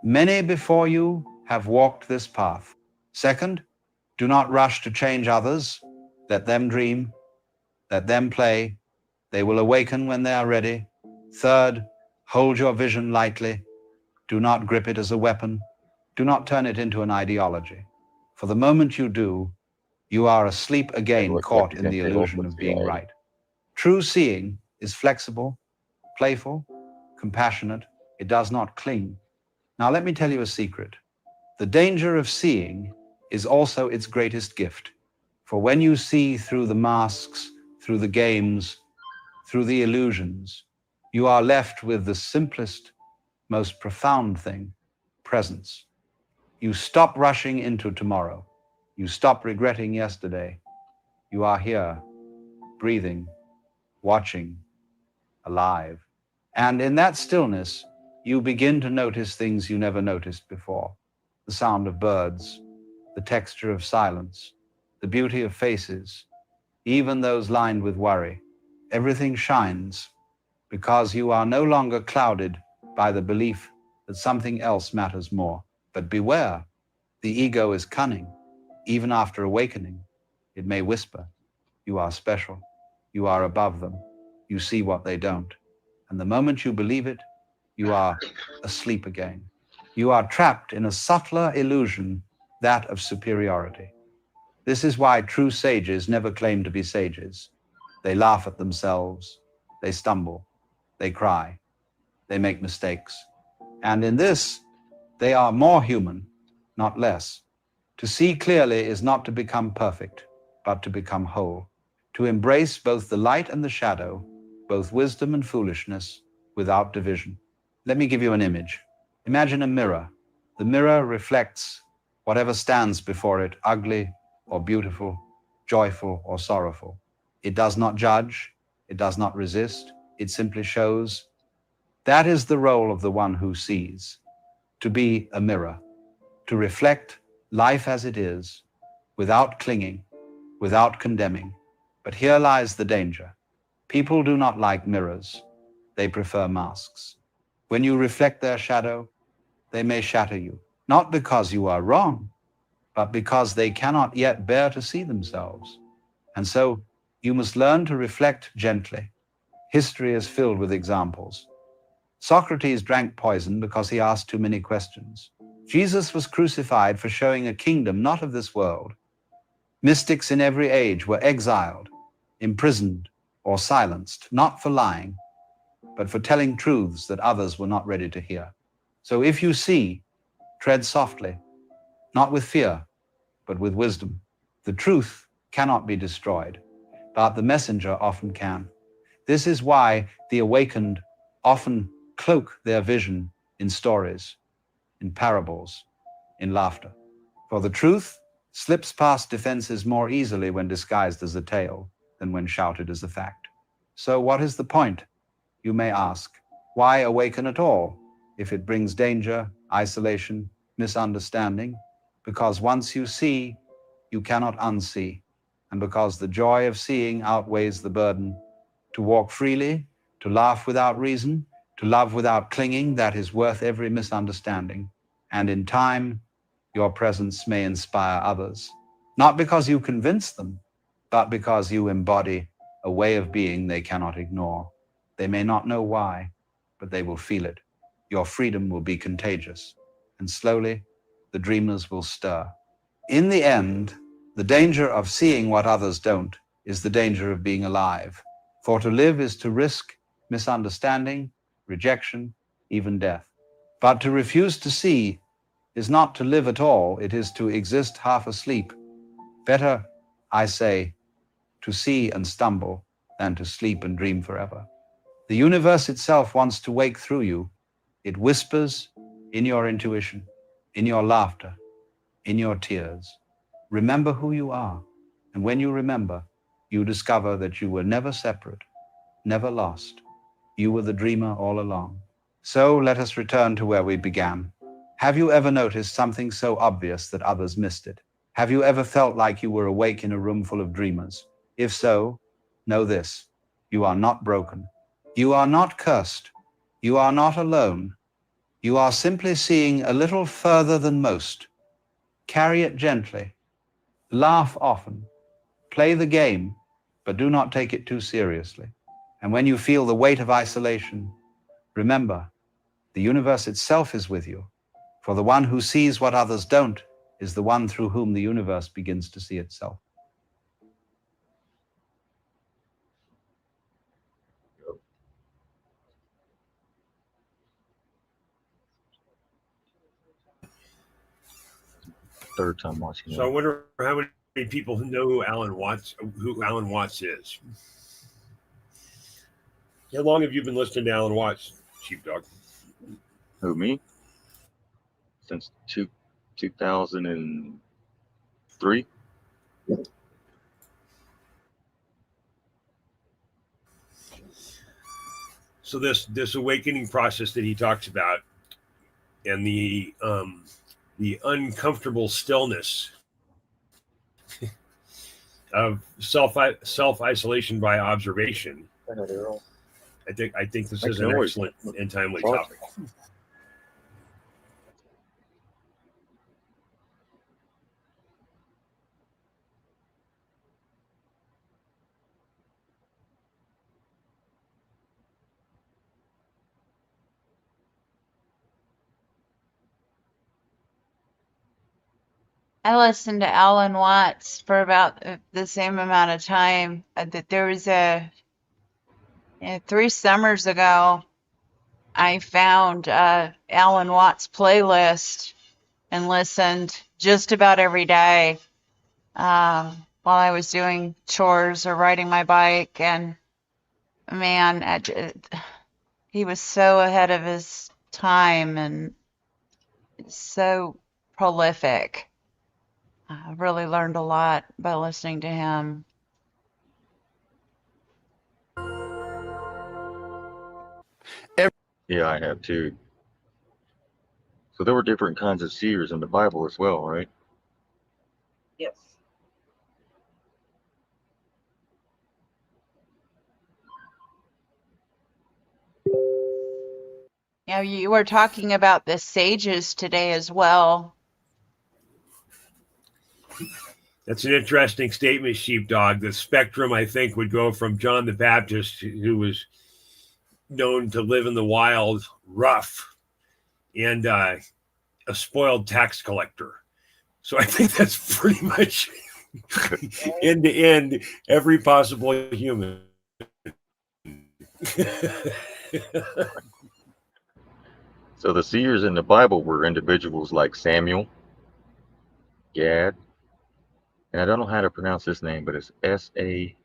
Many before you have walked this path. Second, do not rush to change others. Let them dream, let them play. They will awaken when they are ready. Third, hold your vision lightly. Do not grip it as a weapon. Do not turn it into an ideology. For the moment you do, you are asleep again, caught in the illusion of being right. True seeing is flexible, playful, compassionate. It does not cling. Now let me tell you a secret. The danger of seeing is also its greatest gift. For when you see through the masks, through the games, through the illusions, you are left with the simplest, most profound thing, presence. You stop rushing into tomorrow. You stop regretting yesterday. You are here, breathing, watching, alive. And in that stillness, you begin to notice things you never noticed before. The sound of birds, the texture of silence, the beauty of faces, even those lined with worry. Everything shines because you are no longer clouded by the belief that something else matters more. But beware, the ego is cunning. Even after awakening, it may whisper, you are special, you are above them, you see what they don't. And the moment you believe it, you are asleep again. You are trapped in a subtler illusion, that of superiority. This is why true sages never claim to be sages. They laugh at themselves, they stumble, they cry. they make mistakes. And in this, they are more human, not less. To see clearly is not to become perfect, but to become whole, to embrace both the light and the shadow, both wisdom and foolishness, without division. Let me give you an image. Imagine a mirror. The mirror reflects whatever stands before it, ugly or beautiful, joyful or sorrowful. It does not judge, it does not resist, it simply shows. That is the role of the one who sees, to be a mirror, to reflect life as it is, without clinging, without condemning. But here lies the danger. People do not like mirrors, they prefer masks. When you reflect their shadow, they may shatter you, not because you are wrong, but because they cannot yet bear to see themselves. And so you must learn to reflect gently. History is filled with examples. Socrates drank poison because he asked too many questions. Jesus was crucified for showing a kingdom not of this world. Mystics in every age were exiled, imprisoned, or silenced, not for lying, but for telling truths that others were not ready to hear. So if you see, tread softly, not with fear, but with wisdom. The truth cannot be destroyed, but the messenger often can. This is why the awakened often cloak their vision in stories, in parables, in laughter. For the truth slips past defenses more easily when disguised as a tale than when shouted as a fact. So what is the point, you may ask? Why awaken at all if it brings danger, isolation, misunderstanding? Because once you see, you cannot unsee. And because the joy of seeing outweighs the burden, to walk freely, to laugh without reason, to love without clinging, that is worth every misunderstanding. And in time, your presence may inspire others, not because you convince them, but because you embody a way of being they cannot ignore. They may not know why, but they will feel it. Your freedom will be contagious, and slowly the dreamers will stir. In the end, the danger of seeing what others don't is the danger of being alive. For to live is to risk misunderstanding, rejection, even death. But to refuse to see is not to live at all, it is to exist half asleep. Better, I say, to see and stumble than to sleep and dream forever. The universe itself wants to wake through you. It whispers in your intuition, in your laughter, in your tears. Remember who you are. And when you remember, you discover that you were never separate, never lost. You were the dreamer all along. So let us return to where we began. Have you ever noticed something so obvious that others missed it? Have you ever felt like you were awake in a room full of dreamers? If so, know this: you are not broken. You are not cursed. You are not alone. You are simply seeing a little further than most. Carry it gently. Laugh often. Play the game, but do not take it too seriously. And when you feel the weight of isolation, remember, the universe itself is with you. For the one who sees what others don't is the one through whom the universe begins to see itself. Third time watching So I it. wonder how many people know who Alan Watts is. How long have you been listening to Alan Watts, Sheepdog? Who, me? Since 2003. So this awakening process that he talks about, and the uncomfortable stillness of self isolation by observation. I think this is an excellent and timely topic. I listened to Alan Watts for about the same amount of time. That there was 3 summers ago, I found Alan Watts' playlist and listened just about every day while I was doing chores or riding my bike. And man, he was so ahead of his time and so prolific. I really learned a lot by listening to him. Yeah, I have too. So there were different kinds of seers in the Bible as well, right? Yes. You know, you were talking about the sages today as well. That's an interesting statement, Sheepdog. The spectrum, I think, would go from John the Baptist, who was known to live in the wild, rough, and a spoiled tax collector. So I think that's pretty much end to end every possible human. So the seers in the Bible were individuals like Samuel, Gad, and I don't know how to pronounce this name, but it's Asaph,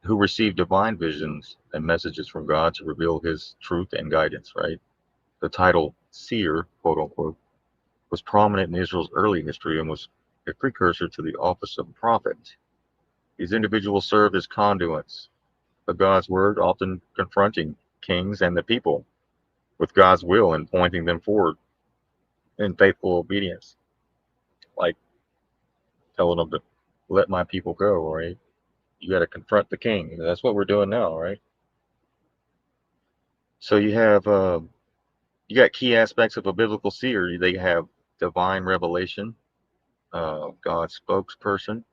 who received divine visions and messages from God to reveal his truth and guidance, right? The title seer, quote unquote, was prominent in Israel's early history and was a precursor to the office of prophet. These individuals served as conduits of God's word, often confronting kings and the people with God's will and pointing them forward in faithful obedience, like telling them to let my people go, right? You got to confront the king. That's what we're doing now, right? So you have you got key aspects of a biblical seer. They have divine revelation, God's spokesperson.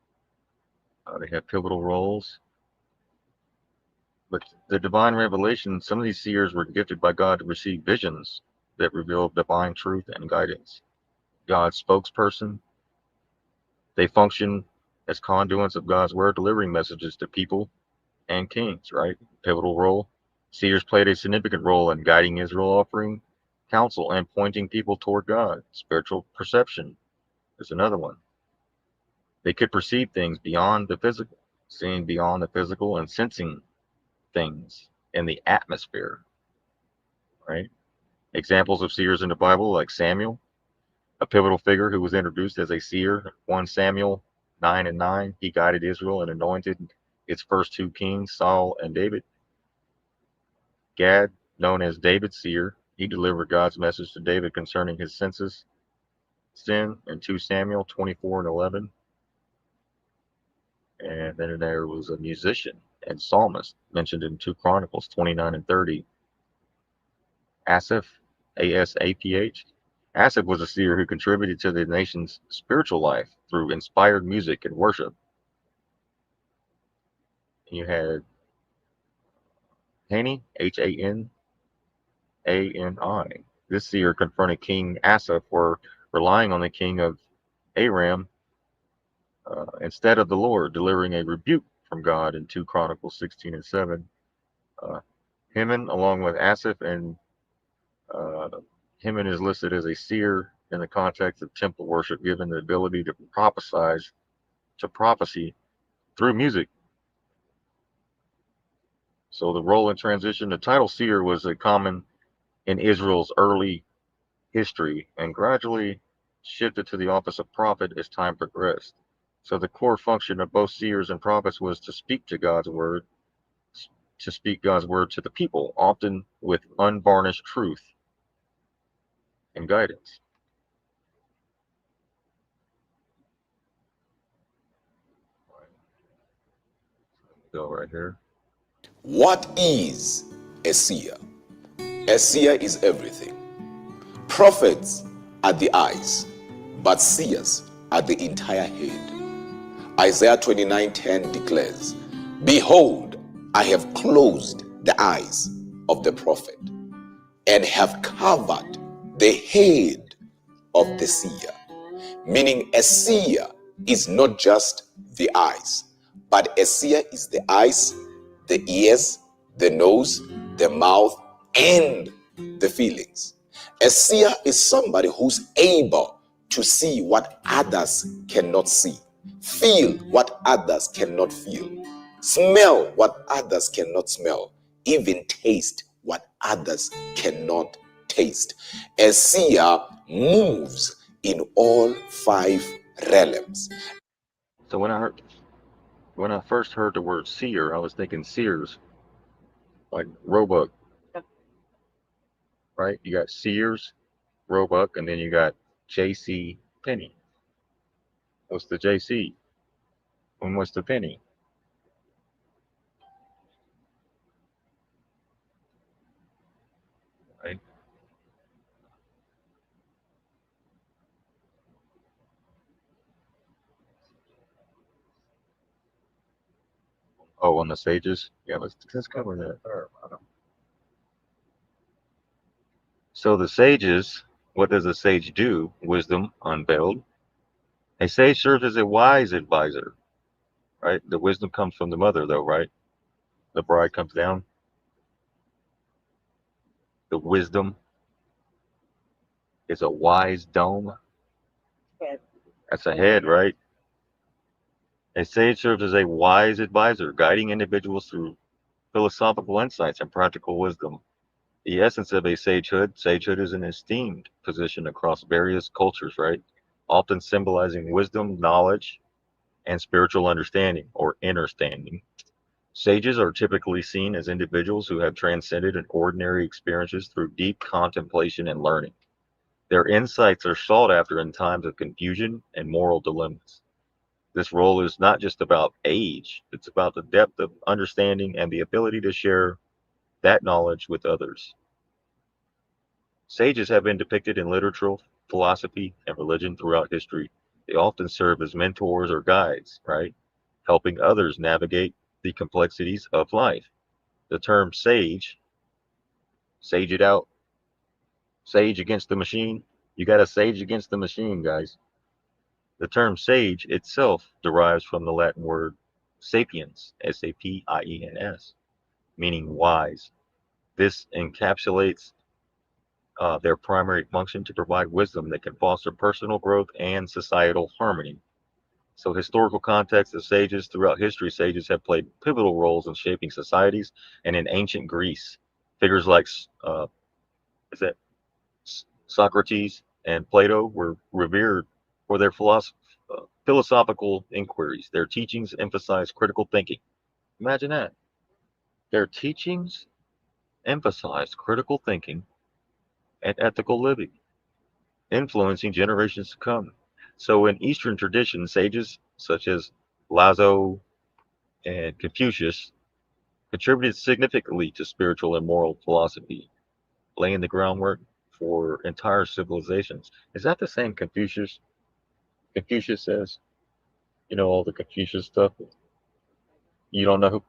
They have pivotal roles. But the divine revelation, some of these seers were gifted by God to receive visions that reveal divine truth and guidance. God's spokesperson, they function as conduits of God's word, delivering messages to people and kings, right? Pivotal role. Seers played a significant role in guiding Israel, offering counsel and pointing people toward God. Spiritual perception is another one. They could perceive things beyond the physical, seeing beyond the physical and sensing things in the atmosphere, right? Examples of seers in the Bible, like Samuel, a pivotal figure who was introduced as a seer. 1 Samuel 9:9. He guided Israel and anointed its first two kings, Saul and David. Gad, known as David's seer, he delivered God's message to David concerning his sin in 2 Samuel 24:11. And then there was a musician and psalmist mentioned in 2 Chronicles 29:30. Asaph, Asaph. Asaph was a seer who contributed to the nation's spiritual life through inspired music and worship. You had Hani, Hanani. This seer confronted King Asaph for relying on the king of Aram instead of the Lord, delivering a rebuke from God in 2 Chronicles 16:7. Heman, along with Asaph, and Heman is listed as a seer in the context of temple worship, given the ability to prophecy through music. So the role and transition, the title seer was a common in Israel's early history and gradually shifted to the office of prophet as time progressed. So the core function of both seers and prophets was to speak God's word to the people, often with unvarnished truth and guidance. Go right here. What is a seer? A seer is everything. Prophets are the eyes, but seers are the entire head. Isaiah 29:10 declares, "Behold, I have closed the eyes of the prophet and have covered the head of the seer." Meaning a seer is not just the eyes, but a seer is the eyes, the ears, the nose, the mouth, and the feelings. A seer is somebody who's able to see what others cannot see, feel what others cannot feel, smell what others cannot smell, even taste what others cannot taste. A seer moves in all 5 realms. So when I first heard the word seer, I was thinking Sears, like Roebuck, right? You got Sears, Roebuck, and then you got J.C. Penney. What's the J.C.? And what's the Penny? Right? Oh, on the sages? Yeah, let's cover that. So the sages, what does a sage do? Wisdom unveiled. A sage serves as a wise advisor, right? The wisdom comes from the mother, though, right? The bride comes down. The wisdom is a wise dome. Head. That's a head, right? A sage serves as a wise advisor, guiding individuals through philosophical insights and practical wisdom. The essence of a sagehood is an esteemed position across various cultures, right? Often symbolizing wisdom, knowledge, and spiritual understanding or understanding. Sages are typically seen as individuals who have transcended ordinary experiences through deep contemplation and learning. Their insights are sought after in times of confusion and moral dilemmas. This role is not just about age, it's about the depth of understanding and the ability to share that knowledge with others. Sages have been depicted in literature, philosophy, and religion throughout history. They often serve as mentors or guides, right? Helping others navigate the complexities of life. The term sage it out, sage against the machine. You got to sage against the machine, guys. The term sage itself derives from the Latin word sapiens, S-A-P-I-E-N-S, meaning wise. This encapsulates their primary function to provide wisdom that can foster personal growth and societal harmony. So, historical context of sages throughout history, sages have played pivotal roles in shaping societies. And in ancient Greece, figures like is that Socrates and Plato were revered for their philosophical inquiries. Their teachings emphasized critical thinking. Imagine that. Their teachings emphasized critical thinking and ethical living, influencing generations to come. So, in Eastern traditions, sages such as Lazo and Confucius contributed significantly to spiritual and moral philosophy, laying the groundwork for entire civilizations. Is that the same Confucius? Confucius says, all the Confucius stuff. You don't know who?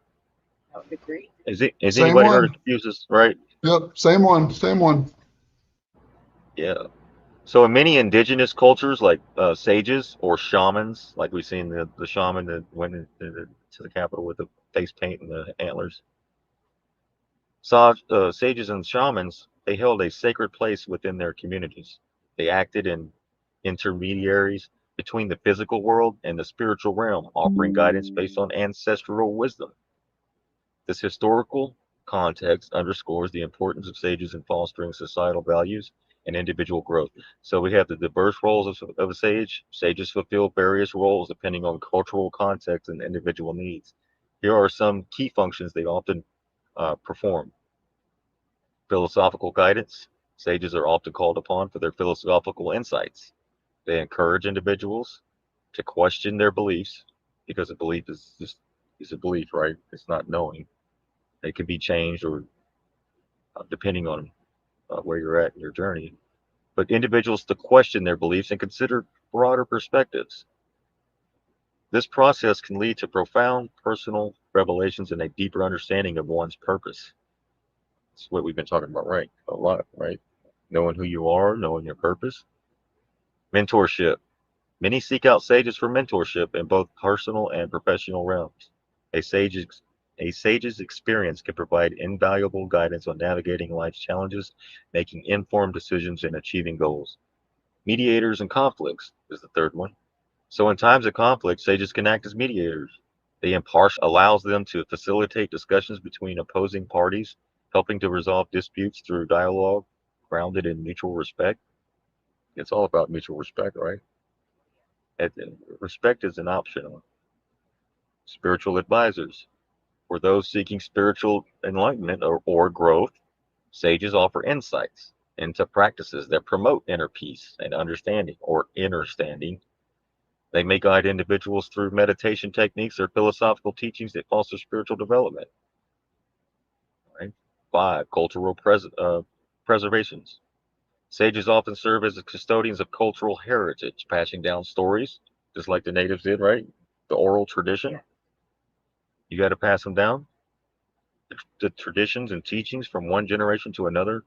I would agree. Has Same anybody heard of one. Confucius? Right? Yep, same one. Same one. Yeah. So in many indigenous cultures, like sages or shamans, like we've seen the shaman that went to the capital with the face paint and the antlers, sages and shamans, they held a sacred place within their communities. They acted in intermediaries between the physical world and the spiritual realm, offering guidance based on ancestral wisdom. This historical context underscores the importance of sages in fostering societal values and individual growth. So we have the diverse roles of a sage. Sages fulfill various roles depending on cultural context and individual needs. Here are some key functions they often perform. Philosophical guidance. Sages are often called upon for their philosophical insights. They encourage individuals to question their beliefs because a belief is a belief, right? It's not knowing. It can be changed or depending on where you're at in your journey. But individuals to question their beliefs and consider broader perspectives. This process can lead to profound personal revelations and a deeper understanding of one's purpose. It's what we've been talking about, right? A lot, right? Knowing who you are, knowing your purpose. Mentorship. Many seek out sages for mentorship in both personal and professional realms. A sage A sage's experience can provide invaluable guidance on navigating life's challenges, making informed decisions, and achieving goals. Mediators and conflicts is the third one. So in times of conflict, sages can act as mediators. The impartial allows them to facilitate discussions between opposing parties, helping to resolve disputes through dialogue grounded in mutual respect. It's all about mutual respect, right? Respect is an optional. Spiritual advisors. For those seeking spiritual enlightenment or growth, sages offer insights into practices that promote inner peace and understanding or understanding. They may guide individuals through meditation techniques or philosophical teachings that foster spiritual development. Right? 5. Cultural preservations. Sages often serve as the custodians of cultural heritage, passing down stories, just like the natives did, right? The oral tradition. You got to pass them down. The traditions and teachings from one generation to another.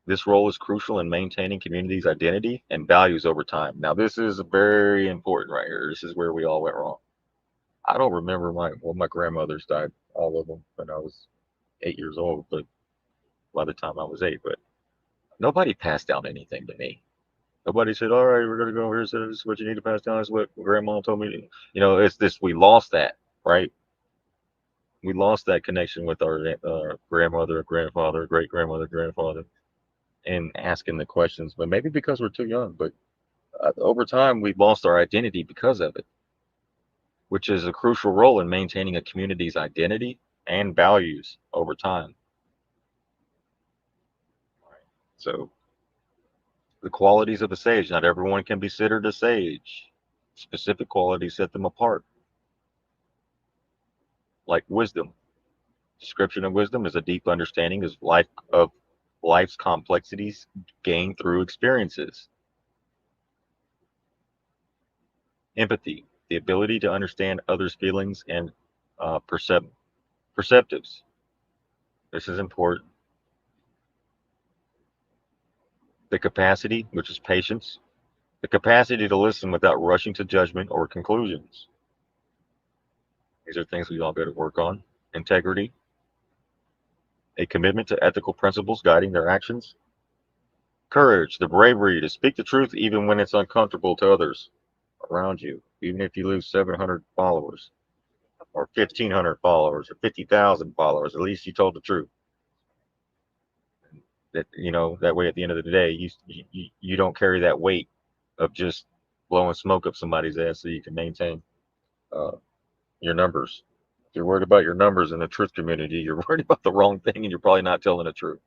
This role is crucial in maintaining community's identity and values over time. Now, this is very important right here. This is where we all went wrong. I don't remember my grandmothers died, all of them, when I was 8 years old, but by the time I was 8, but nobody passed down anything to me. Nobody said, all right, we're going to go over here. So this is what you need to pass down. This is what grandma told me. You know, it's this, we lost that, right? We lost that connection with our grandmother, grandfather, great grandmother, grandfather, and asking the questions. But maybe because we're too young. But over time, we've lost our identity because of it, which is a crucial role in maintaining a community's identity and values over time. So, the qualities of a sage. Not everyone can be considered a sage. Specific qualities set them apart, like wisdom. Description of wisdom is a deep understanding of life's complexities gained through experiences. Empathy, the ability to understand others' feelings and perceptives. This is important. The capacity, which is patience, the capacity to listen without rushing to judgment or conclusions. These are things we all got to work on. Integrity, a commitment to ethical principles guiding their actions. Courage, the bravery to speak the truth even when it's uncomfortable to others around you, even if you lose 700 followers or 1,500 followers or 50,000 followers, at least you told the truth. That, you know, that way at the end of the day, you don't carry that weight of just blowing smoke up somebody's ass so you can maintain your numbers. If you're worried about your numbers in the truth community, you're worried about the wrong thing and you're probably not telling the truth.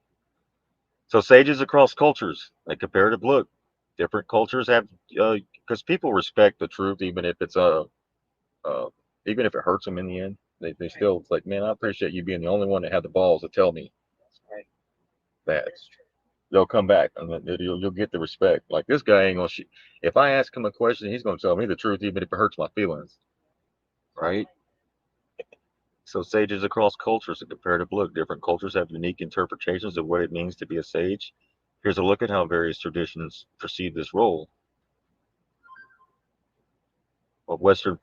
So sages across cultures, a comparative look. Different cultures have, because people respect the truth, even if it's even if it hurts them in the end. They still, it's like, man, I appreciate you being the only one that had the balls to tell me that. They'll come back and you'll get the respect. Like, this guy ain't gonna. If I ask him a question, he's gonna tell me the truth, even if it hurts my feelings. Right? So sages across cultures, a comparative look. Different cultures have unique interpretations of what it means to be a sage. Here's a look at how various traditions perceive this role. Of Western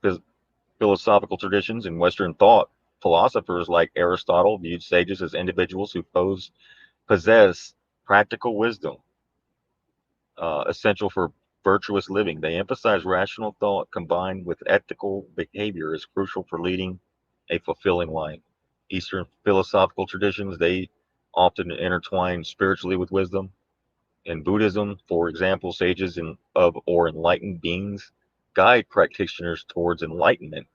philosophical traditions and Western thought, philosophers like Aristotle viewed sages as individuals who possess practical wisdom, essential for virtuous living. They emphasize rational thought combined with ethical behavior is crucial for leading a fulfilling life. Eastern philosophical traditions, they often intertwine spiritually with wisdom. In Buddhism, for example, sages or enlightened beings guide practitioners towards enlightenment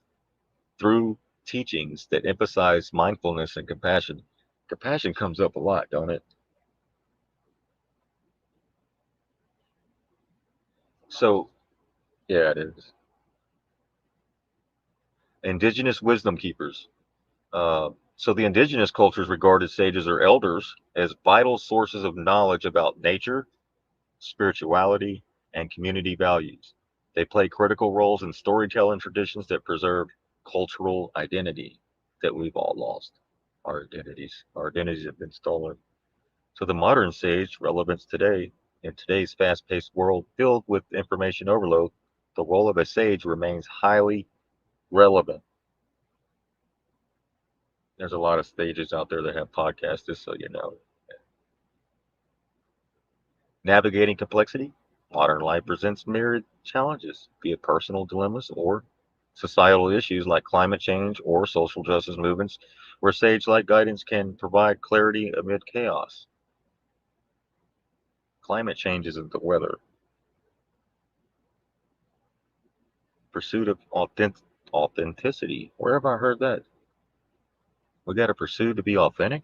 through teachings that emphasize mindfulness and compassion. Compassion comes up a lot, don't it? So, yeah, it is. Indigenous wisdom keepers. So the indigenous cultures regarded sages or elders as vital sources of knowledge about nature, spirituality, and community values. They play critical roles in storytelling traditions that preserve cultural identity that we've all lost. Our identities have been stolen. So the modern sage, relevance today, in today's fast-paced world filled with information overload, the role of a sage remains highly relevant. There's a lot of stages out there that have podcasts, just so you know. Navigating complexity. Modern life presents myriad challenges, be it personal dilemmas or societal issues like climate change or social justice movements, where sage-like guidance can provide clarity amid chaos. Climate change isn't the weather. Pursuit of authenticity. Where have I heard that? We got to pursue to be authentic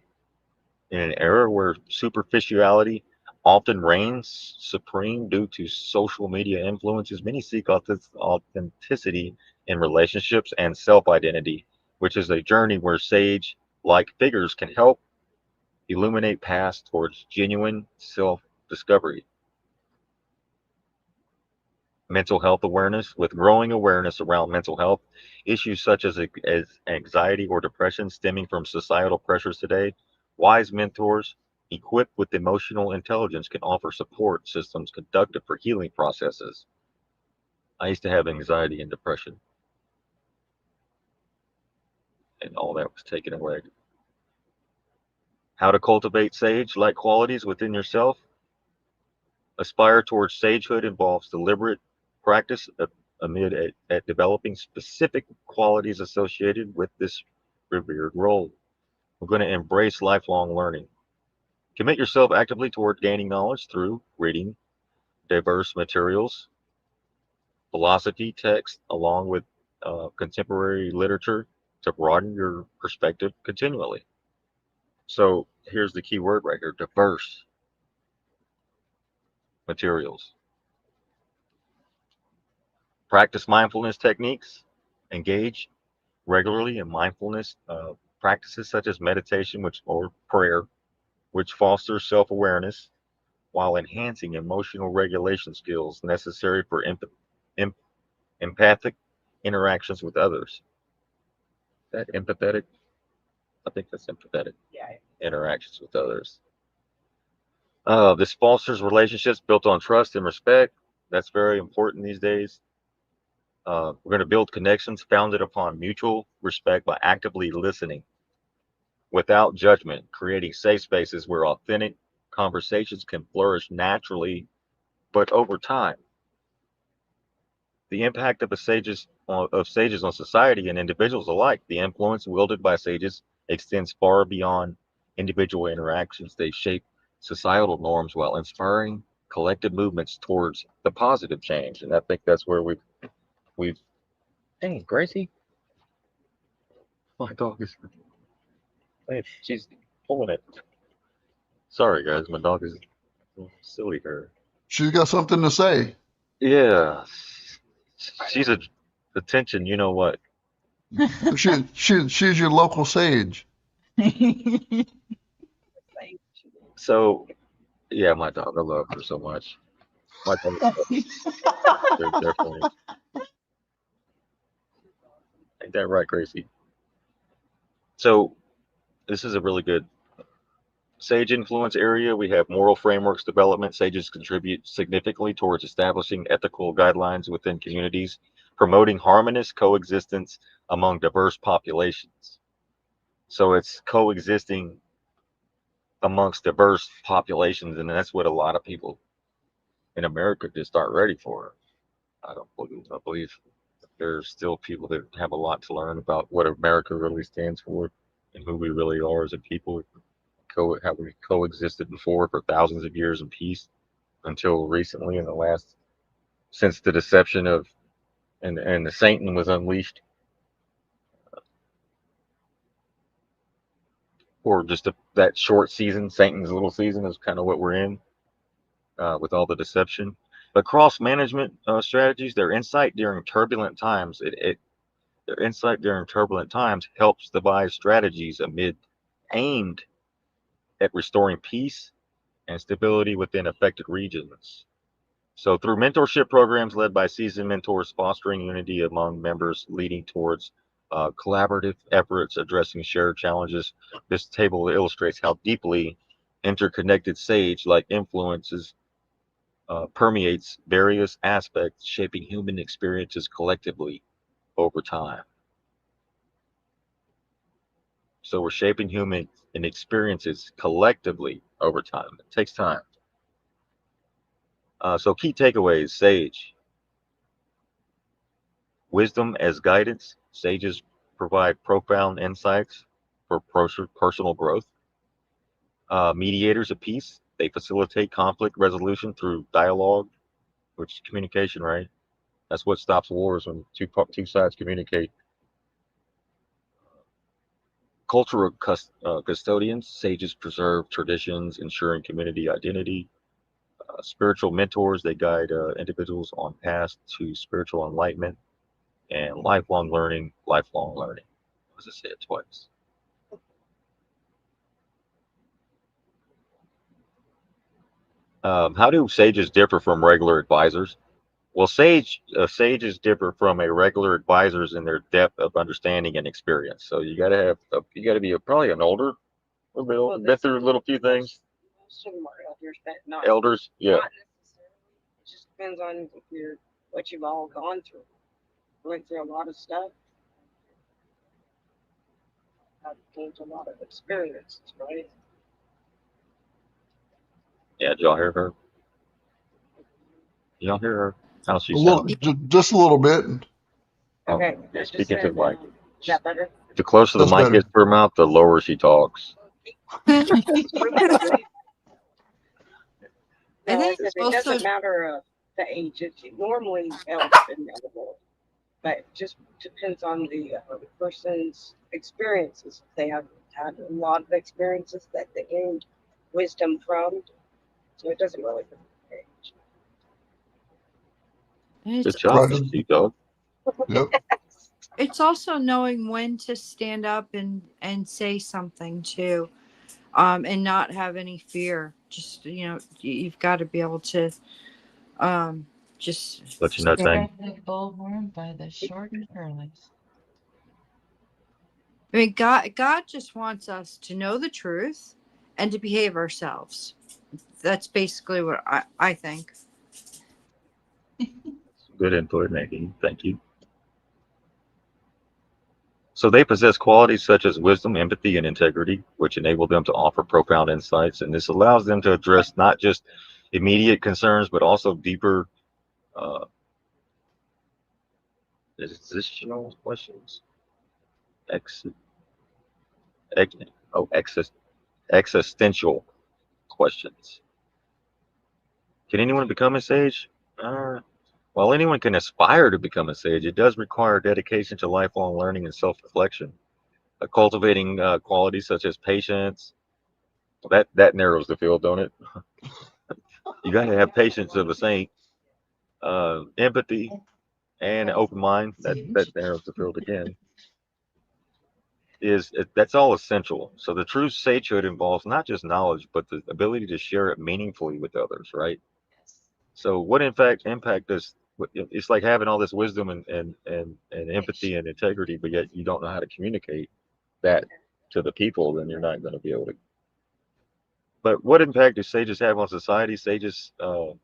in an era where superficiality often reigns supreme due to social media influences. Many seek authenticity in relationships and self-identity, which is a journey where sage-like figures can help illuminate paths towards genuine self-discovery. Mental health awareness. With growing awareness around mental health issues such as anxiety or depression stemming from societal pressures today, wise mentors equipped with emotional intelligence can offer support systems conducive for healing processes. I used to have anxiety and depression, and all that was taken away. How to cultivate sage-like qualities within yourself. Aspire towards sagehood involves deliberate practice at developing specific qualities associated with this revered role. We're going to embrace lifelong learning. Commit yourself actively toward gaining knowledge through reading diverse materials, philosophy texts, along with contemporary literature to broaden your perspective continually. So here's the key word right here: diverse materials. Practice mindfulness techniques. Engage regularly in mindfulness practices such as meditation or prayer, which fosters self-awareness while enhancing emotional regulation skills necessary for empathic interactions with others. That empathetic? I think that's empathetic. Yeah. Interactions with others. This fosters relationships built on trust and respect. That's very important these days. We're going to build connections founded upon mutual respect by actively listening without judgment, creating safe spaces where authentic conversations can flourish naturally, but over time. The impact of sages on society and individuals alike. The influence wielded by sages extends far beyond individual interactions. They shape societal norms while inspiring collective movements towards the positive change. And I think that's where we've Dang, Gracie. My dog is. Hey, she's pulling it. Sorry, guys. My dog is silly. Her. She's got something to say. Yeah. She's attention. You know what? She's your local sage. So, yeah, my dog. I love her so much. My dog. They're definitely. Ain't that right, Gracie? So, this is a really good sage influence area. We have moral frameworks development. Sages contribute significantly towards establishing ethical guidelines within communities, promoting harmonious coexistence among diverse populations. So it's coexisting amongst diverse populations, and that's what a lot of people in America just aren't ready for. I believe there's still people that have a lot to learn about what America really stands for and who we really are as a people. How we coexisted before for thousands of years in peace until recently since the deception of and the Satan was unleashed, or just that short season. Satan's little season is kind of what we're in with all the deception. But cross management strategies, their insight during turbulent times, helps devise strategies aimed at restoring peace and stability within affected regions. So through mentorship programs led by seasoned mentors, fostering unity among members, leading towards collaborative efforts addressing shared challenges. This table illustrates how deeply interconnected sage-like influences permeates various aspects, shaping human experiences collectively over time. So we're shaping human and experiences collectively over time. It takes time. So key takeaways: sage, wisdom as guidance. Sages provide profound insights for personal growth. Mediators of peace. They facilitate conflict resolution through dialogue, which is communication, right? That's what stops wars, when two sides communicate. Cultural custodians. Sages preserve traditions, ensuring community identity. Spiritual mentors. They guide individuals on paths to spiritual enlightenment. And lifelong learning. Lifelong learning. As I said twice. How do sages differ from regular advisors? Well, sages differ from a regular advisors in their depth of understanding and experience. So you got to have, you got to be probably an older, a little bit older, been through a little few things. Most of them are elders, but not Elders, yeah. not necessarily. It just depends on what you've all gone through. Went through a lot of stuff. I've gained a lot of experiences, right? Yeah, did y'all hear her? Did y'all hear her? How she A little, sounded? just a little bit. Okay. Yeah, speaking to the mic. Is that better? The closer the That's mic better. gets to her mouth, the lower she talks. I No, think because it also doesn't matter the age. It normally helps in medical, but it just depends on the person's experiences. If they have had a lot of experiences that they gained wisdom from, so it doesn't really matter the age. Good it's job, also, Miss Dog. Yep. it's also knowing when to stand up and say something too, and not have any fear. Just you've got to be able to just Let you know, stand. thing. The bullhorn by the short and curlies. I mean, God just wants us to know the truth and to behave ourselves. That's basically what I think. Good input, Nadine. Thank you. So they possess qualities such as wisdom, empathy, and integrity, which enable them to offer profound insights. And this allows them to address not just immediate concerns, but also deeper uh, existential questions. Ex, ex, oh, existential questions. Can anyone become a sage? While anyone can aspire to become a sage, it does require dedication to lifelong learning and self-reflection. Cultivating qualities such as patience. That narrows the field, don't it? You got to have patience of a saint, empathy, and an open mind. That narrows the field again. That's all essential. So the true sagehood involves not just knowledge, but the ability to share it meaningfully with others, right? So what in fact impact does it's like having all this wisdom and empathy and integrity, but yet you don't know how to communicate that to the people, then you're not going to be able to. But what impact do sages have on society? Sages, so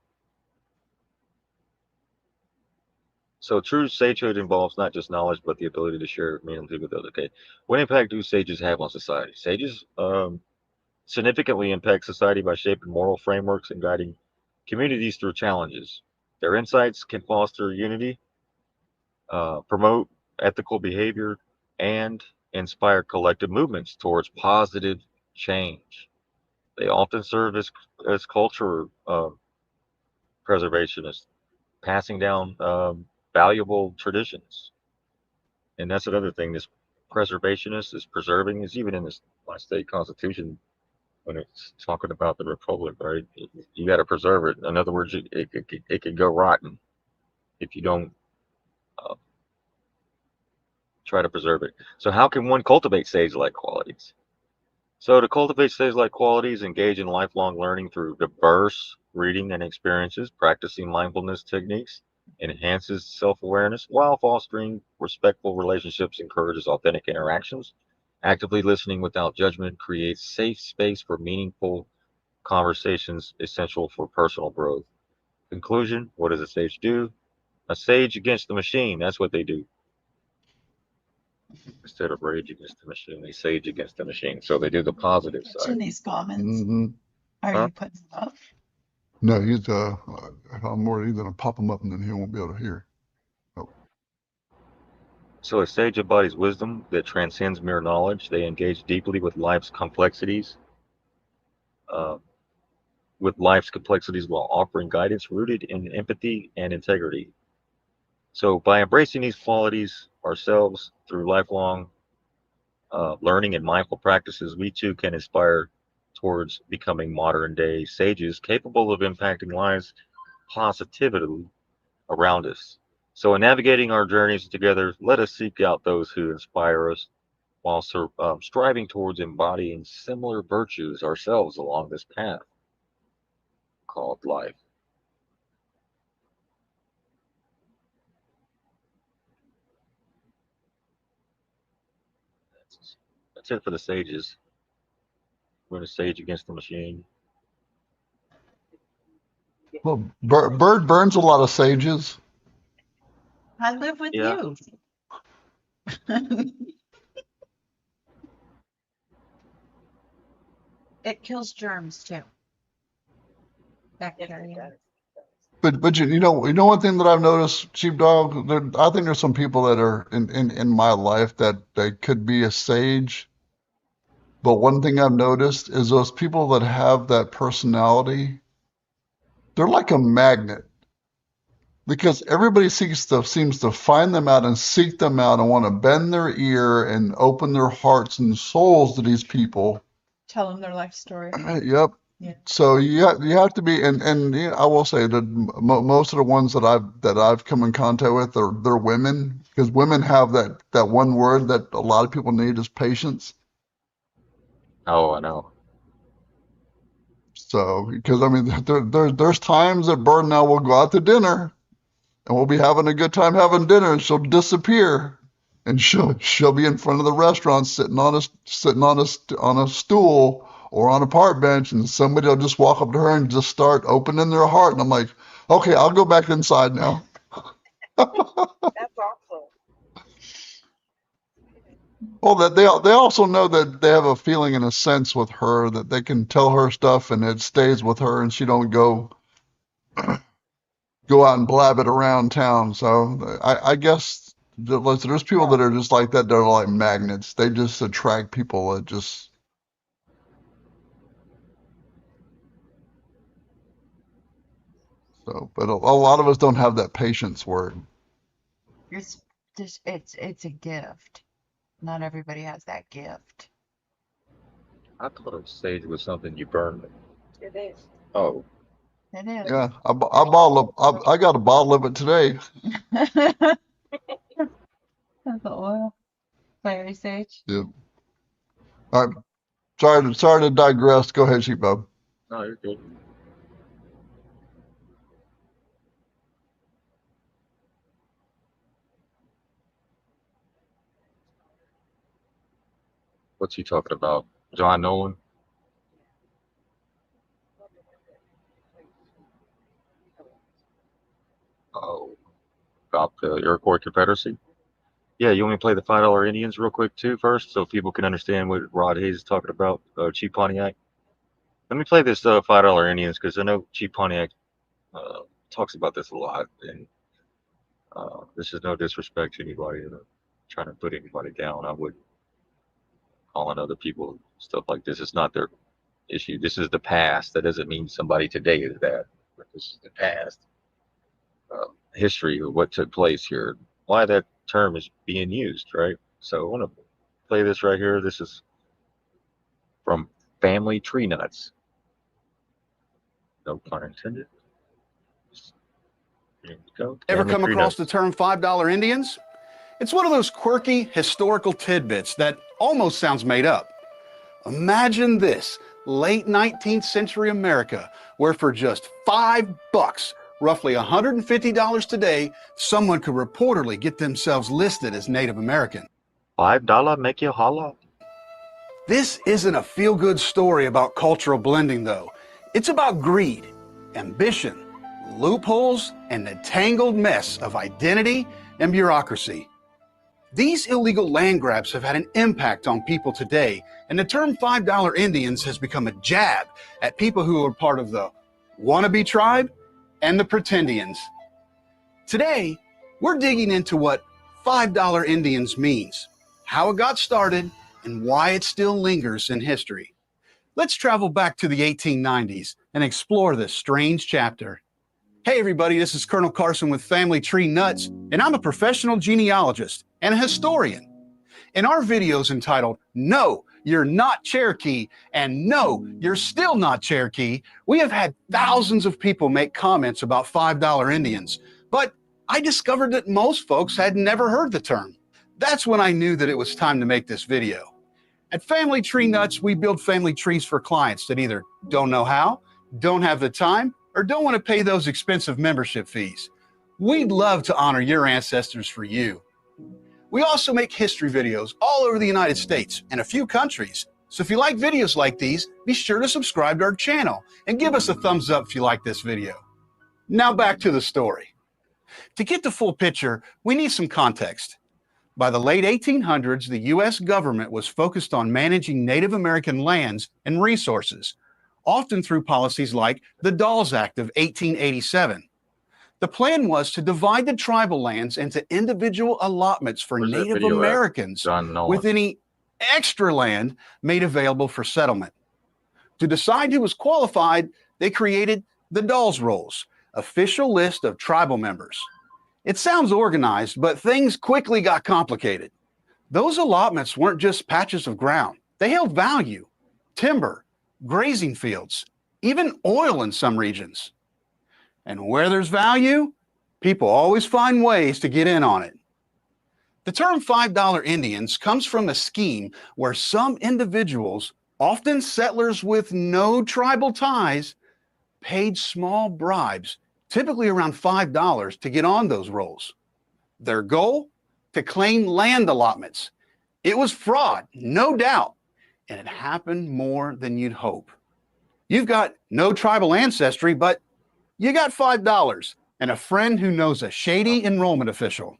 true sagehood involves not just knowledge, but the ability to share it meaningfully with others. Okay, what impact do sages have on society? Sages significantly impact society by shaping moral frameworks and guiding communities through challenges. Their insights can foster unity, promote ethical behavior, and inspire collective movements towards positive change. They often serve as culture preservationists, passing down valuable traditions. And that's another thing. This preservationist is preserving is even in this my state constitution when it's talking about the republic, right? You got to preserve it. In other words, it could go rotten if you don't uh, try to preserve it. So how can one cultivate sage-like qualities? So to cultivate sage-like qualities, engage in lifelong learning through diverse reading and experiences, practicing mindfulness techniques, enhances self-awareness while fostering respectful relationships, encourages authentic interactions. Actively listening without judgment creates safe space for meaningful conversations essential for personal growth. Conclusion, what does a sage do? A sage against the machine, that's what they do. Instead of rage against the machine, they sage against the machine. So they do the positive In side. these comments, are Huh? you putting them up? No, he's I'm more either gonna pop him up and then he won't be able to hear. Oh. So a sage embodies wisdom that transcends mere knowledge. They engage deeply with life's complexities, while offering guidance rooted in empathy and integrity. So by embracing these qualities ourselves through lifelong learning and mindful practices, we too can inspire towards becoming modern day sages capable of impacting lives positively around us. So in navigating our journeys together, let us seek out those who inspire us while striving towards embodying similar virtues ourselves along this path called life. That's it for the sages. We're going to sage against the machine. Well, Bird burns a lot of sages. I live with you. It kills germs too. Bacteria. But you know one thing that I've noticed, Sheepdog, I think there's some people that are in my life that they could be a sage. But one thing I've noticed is those people that have that personality, they're like a magnet. Because everybody seems to find them out and seek them out and want to bend their ear and open their hearts and souls to these people. Tell them their life story. Yep. Yeah. So you have to be, and you know, I will say that most of the ones that I've come in contact with they're women, because women have that one word that a lot of people need is patience. Oh, I know. So because I mean there's times that Bird and I will go out to dinner, and we'll be having a good time having dinner, and she'll disappear, and she'll be in front of the restaurant sitting on a stool or on a park bench, and somebody will just walk up to her and just start opening their heart, and I'm like, okay, I'll go back inside now. That's awesome. Well, that they also know that they have a feeling and a sense with her that they can tell her stuff and it stays with her, and she don't go out and blab it around town. So I guess there's people that are just like that. They're like magnets. They just attract people that just. So, but a lot of us don't have that patience word. It's just it's a gift. Not everybody has that gift. I thought a sage was something you burn. It is. Oh. It is. Yeah, I got a bottle of it today. That's the oil. Fairy sage. Yep. All right. Sorry to digress. Go ahead, Sheepdog. No, you're good. What's he talking about? John Nolan? Oh, about the Iroquois Confederacy? Yeah, you want me to play the $5 Indians real quick too first, so people can understand what Rod Hayes is talking about, Chief Pontiac? Let me play this $5 Indians, because I know Chief Pontiac talks about this a lot, and this is no disrespect to anybody, trying to put anybody down. I wouldn't calling other people stuff like this. It's not their issue. This is the past. That doesn't mean somebody today is that. But this is the past history of what took place here, why that term is being used, right? So I want to play this right here. This is from Family Tree Nuts. No pun intended. Here we go. Ever Family come Tree across Nuts. the term $5 Indians? It's one of those quirky historical tidbits that almost sounds made up. Imagine this, late 19th century America, where for just $5, roughly $150 today, someone could reportedly get themselves listed as Native American. $5 make you holla? This isn't a feel-good story about cultural blending, though. It's about greed, ambition, loopholes, and the tangled mess of identity and bureaucracy. These illegal land grabs have had an impact on people today, and the term $5 Indians has become a jab at people who are part of the wannabe tribe and the pretendians. Today, we're digging into what $5 Indians means, how it got started, and why it still lingers in history. Let's travel back to the 1890s and explore this strange chapter. Hey everybody, this is Colonel Carson with Family Tree Nuts, and I'm a professional genealogist and a historian. In our videos entitled, No, You're Not Cherokee, and No, You're Still Not Cherokee, we have had thousands of people make comments about $5 Indians, but I discovered that most folks had never heard the term. That's when I knew that it was time to make this video. At Family Tree Nuts, we build family trees for clients that either don't know how, don't have the time, or don't want to pay those expensive membership fees. We'd love to honor your ancestors for you. We also make history videos all over the United States and a few countries. So if you like videos like these, be sure to subscribe to our channel and give us a thumbs up if you like this video. Now back to the story. To get the full picture, we need some context. By the late 1800s, the U.S. government was focused on managing Native American lands and resources, often through policies like the Dawes Act of 1887. The plan was to divide the tribal lands into individual allotments for Native Americans, with any extra land made available for settlement. To decide who was qualified, they created the Dawes Rolls, official list of tribal members. It sounds organized, but things quickly got complicated. Those allotments weren't just patches of ground. They held value, timber, grazing fields, even oil in some regions. And where there's value, people always find ways to get in on it. The term $5 Indians comes from a scheme where some individuals, often settlers with no tribal ties, paid small bribes, typically around $5, to get on those rolls. Their goal? To claim land allotments. It was fraud, no doubt, and it happened more than you'd hope. You've got no tribal ancestry, but you got $5 and a friend who knows a shady enrollment official.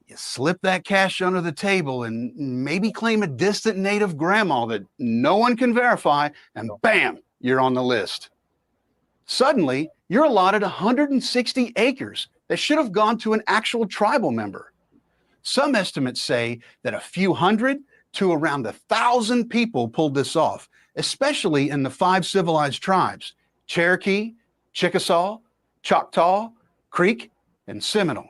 You slip that cash under the table and maybe claim a distant native grandma that no one can verify, and bam, you're on the list. Suddenly, you're allotted 160 acres that should have gone to an actual tribal member. Some estimates say that a few hundred to around 1,000 people pulled this off, especially in the 5 civilized tribes: Cherokee, Chickasaw, Choctaw, Creek, and Seminole.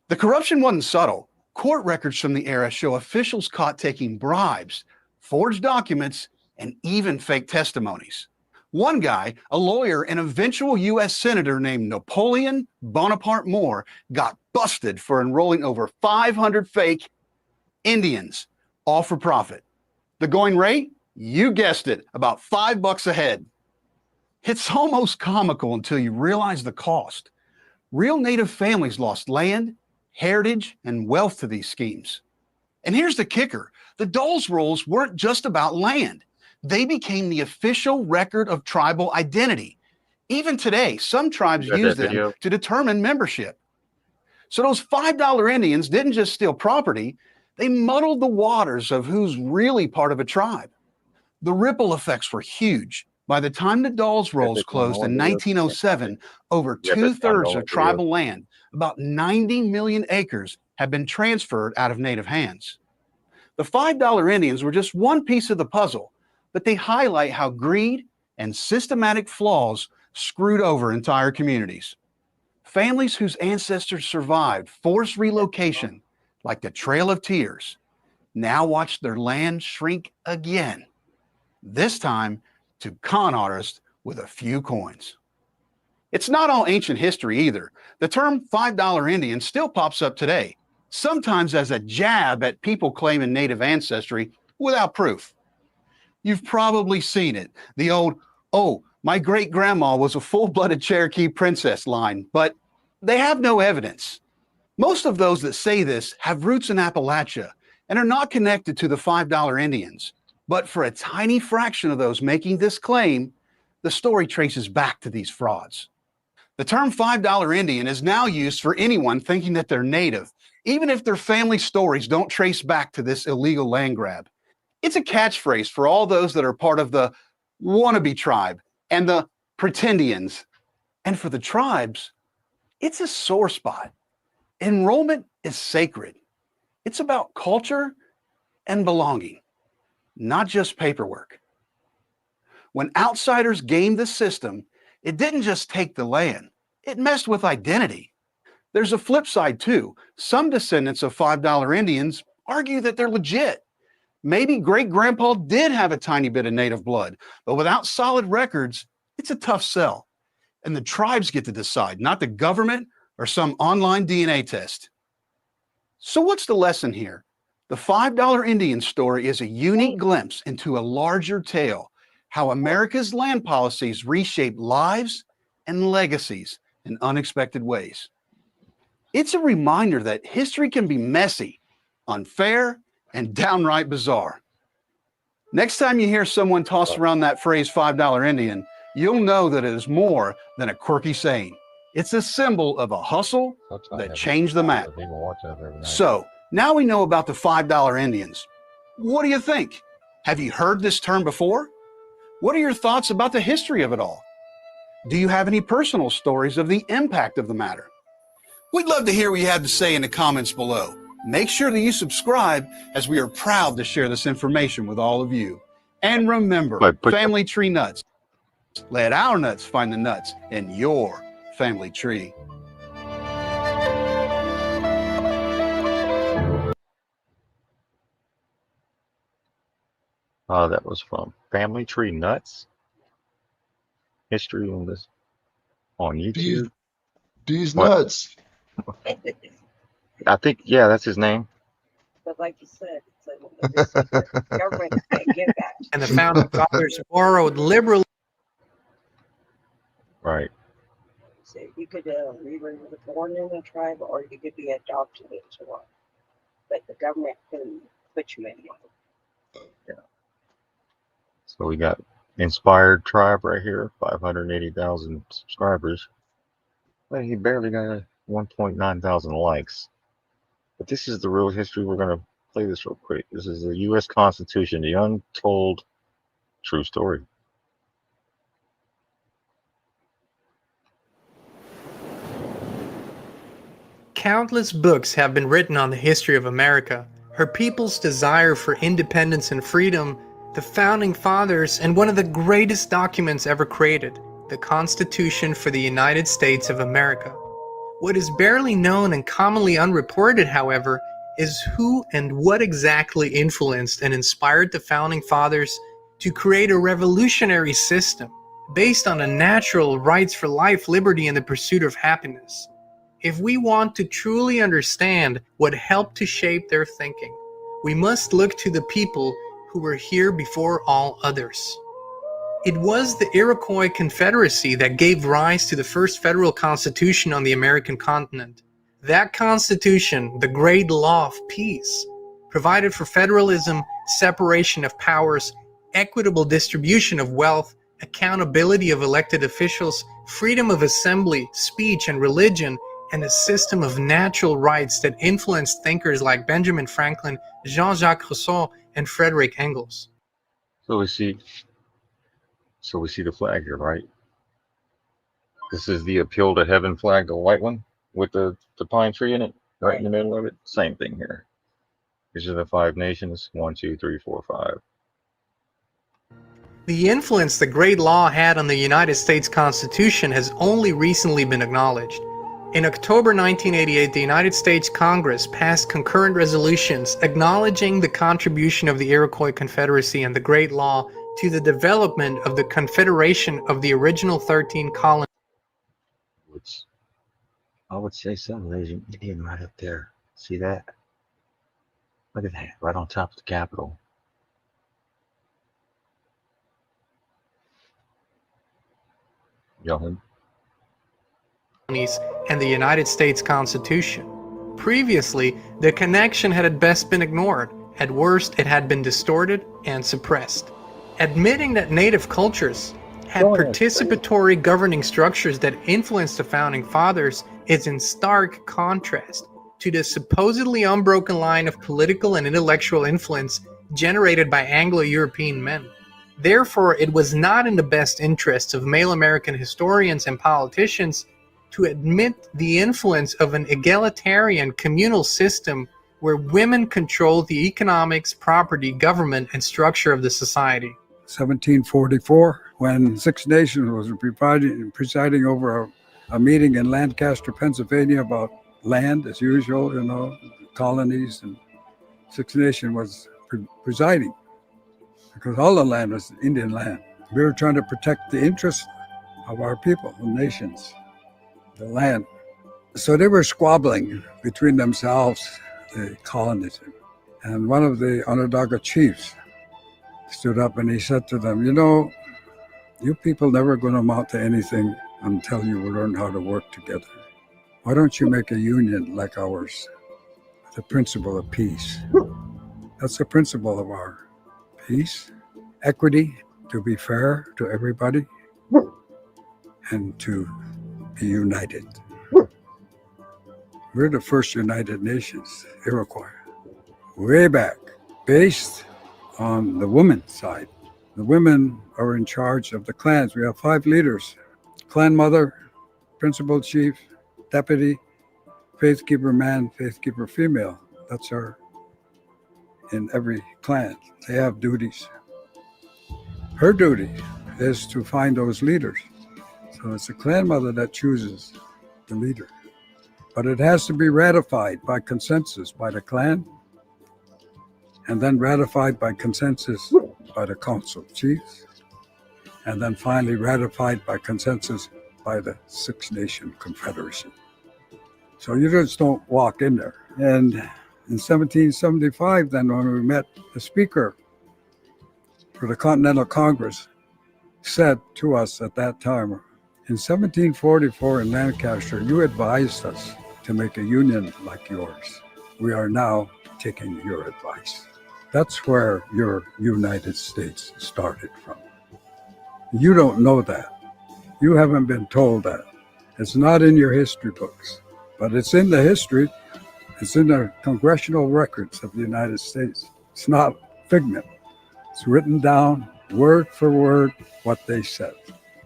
The corruption wasn't subtle. Court records from the era show officials caught taking bribes, forged documents, and even fake testimonies. One guy, a lawyer and eventual U.S. Senator named Napoleon Bonaparte Moore, got busted for enrolling over 500 fake Indians, all for profit. The going rate? You guessed it, about $5 a head. It's almost comical until you realize the cost. Real Native families lost land, heritage, and wealth to these schemes. And here's the kicker. The Dawes Rolls weren't just about land. They became the official record of tribal identity. Even today, some tribes use them to determine membership. So those $5 Indians didn't just steal property, they muddled the waters of who's really part of a tribe. The ripple effects were huge. By the time the Dawes Rolls closed in 1907, over 2/3 of tribal land, about 90 million acres, had been transferred out of native hands. The $5 Indians were just one piece of the puzzle, but they highlight how greed and systematic flaws screwed over entire communities. Families whose ancestors survived forced relocation, like the Trail of Tears, now watch their land shrink again, this time to con artists with a few coins. It's not all ancient history either. The term $5 Indian still pops up today, sometimes as a jab at people claiming native ancestry without proof. You've probably seen it, the old, "Oh, my great-grandma was a full-blooded Cherokee princess" line, but they have no evidence. Most of those that say this have roots in Appalachia and are not connected to the $5 Indians. But for a tiny fraction of those making this claim, the story traces back to these frauds. The term $5 Indian is now used for anyone thinking that they're native, even if their family stories don't trace back to this illegal land grab. It's a catchphrase for all those that are part of the wannabe tribe and the pretendians. And for the tribes, it's a sore spot. Enrollment is sacred. It's about culture and belonging, not just paperwork. When outsiders gamed the system, it didn't just take the land, it messed with identity. There's a flip side too. Some descendants of $5 Indians argue that they're legit. Maybe great-grandpa did have a tiny bit of native blood, but without solid records, it's a tough sell. And the tribes get to decide, not the government or some online DNA test. So what's the lesson here? The $5 Indian story is a unique glimpse into a larger tale, how America's land policies reshape lives and legacies in unexpected ways. It's a reminder that history can be messy, unfair, and downright bizarre. Next time you hear someone toss around that phrase $5 Indian, you'll know that it is more than a quirky saying. It's a symbol of a hustle that changed the map. So now we know about the $5 Indians. What do you think? Have you heard this term before? What are your thoughts about the history of it all? Do you have any personal stories of the impact of the matter? We'd love to hear what you have to say in the comments below. Make sure that you subscribe, as we are proud to share this information with all of you. And remember, family tree nuts. Let our nuts find the nuts in your family tree. That was from Family Tree Nuts. History on this on YouTube. These nuts. I think, yeah, that's his name. But like you said, it's like the government can't get that. And the founding fathers borrowed liberally. Right. So you could we were born in a tribe, or you could be adopted into one. But the government couldn't put you in one. Yeah. So we got Inspired Tribe right here, 580,000 subscribers. But he barely got 1.9 thousand likes. But this is the real history. We're going to play this real quick. This is the U.S. Constitution, the untold true story. Countless books have been written on the history of America, her people's desire for independence and freedom, the founding fathers, and one of the greatest documents ever created, the Constitution for the United States of America. What is barely known and commonly unreported, however, is who and what exactly influenced and inspired the founding fathers to create a revolutionary system based on a natural rights for life, liberty, and the pursuit of happiness. If we want to truly understand what helped to shape their thinking, we must look to the people who were here before all others. It was the Iroquois Confederacy that gave rise to the first federal constitution on the American continent. That constitution, the great law of peace, provided for federalism, separation of powers, equitable distribution of wealth, accountability of elected officials, freedom of assembly, speech, and religion, and a system of natural rights that influenced thinkers like Benjamin Franklin, Jean-Jacques Rousseau, and Frederick Engels. So we see the flag here, right? This is the Appeal to Heaven flag, the white one with the pine tree in it, right in the middle of it. Same thing here. These are the 5 nations, 1, 2, 3, 4, 5. The influence the great law had on the United States Constitution has only recently been acknowledged. In October 1988, the United States Congress passed concurrent resolutions acknowledging the contribution of the Iroquois Confederacy and the Great Law to the development of the Confederation of the original 13 colonies. I would say so. There's an Indian right up there. See that? Look at that, right on top of the Capitol. Y'all and the United States Constitution. Previously, the connection had at best been ignored. At worst, it had been distorted and suppressed. Admitting that native cultures had participatory governing structures that influenced the founding fathers is in stark contrast to the supposedly unbroken line of political and intellectual influence generated by Anglo-European men. Therefore, it was not in the best interests of male American historians and politicians to admit the influence of an egalitarian communal system where women controlled the economics, property, government, and structure of the society. 1744, when Six Nations was presiding over a meeting in Lancaster, Pennsylvania about land, as usual, colonies, and Six Nations was presiding because all the land was Indian land. We were trying to protect the interests of our people, the nations, the land. So they were squabbling between themselves, the colonies. And one of the Onondaga chiefs stood up and he said to them, you people never going to amount to anything until you learn how to work together. Why don't you make a union like ours? The principle of peace. That's the principle of our peace, equity, to be fair to everybody, and to be united. We're the first United Nations, Iroquois, way back, based on the women's side. The women are in charge of the clans. We have 5 leaders: clan mother, principal chief, deputy, faithkeeper man, faithkeeper female. That's our, in every clan. They have duties. Her duty is to find those leaders. So it's the clan mother that chooses the leader. But it has to be ratified by consensus by the clan, and then ratified by consensus by the council of chiefs, and then finally ratified by consensus by the Six Nation Confederation. So you just don't walk in there. And in 1775, then when we met, the speaker for the Continental Congress said to us at that time, in 1744 in Lancaster, you advised us to make a union like yours. We are now taking your advice. That's where your United States started from. You don't know that. You haven't been told that. It's not in your history books, but it's in the history. It's in the congressional records of the United States. It's not figment. It's written down word for word what they said.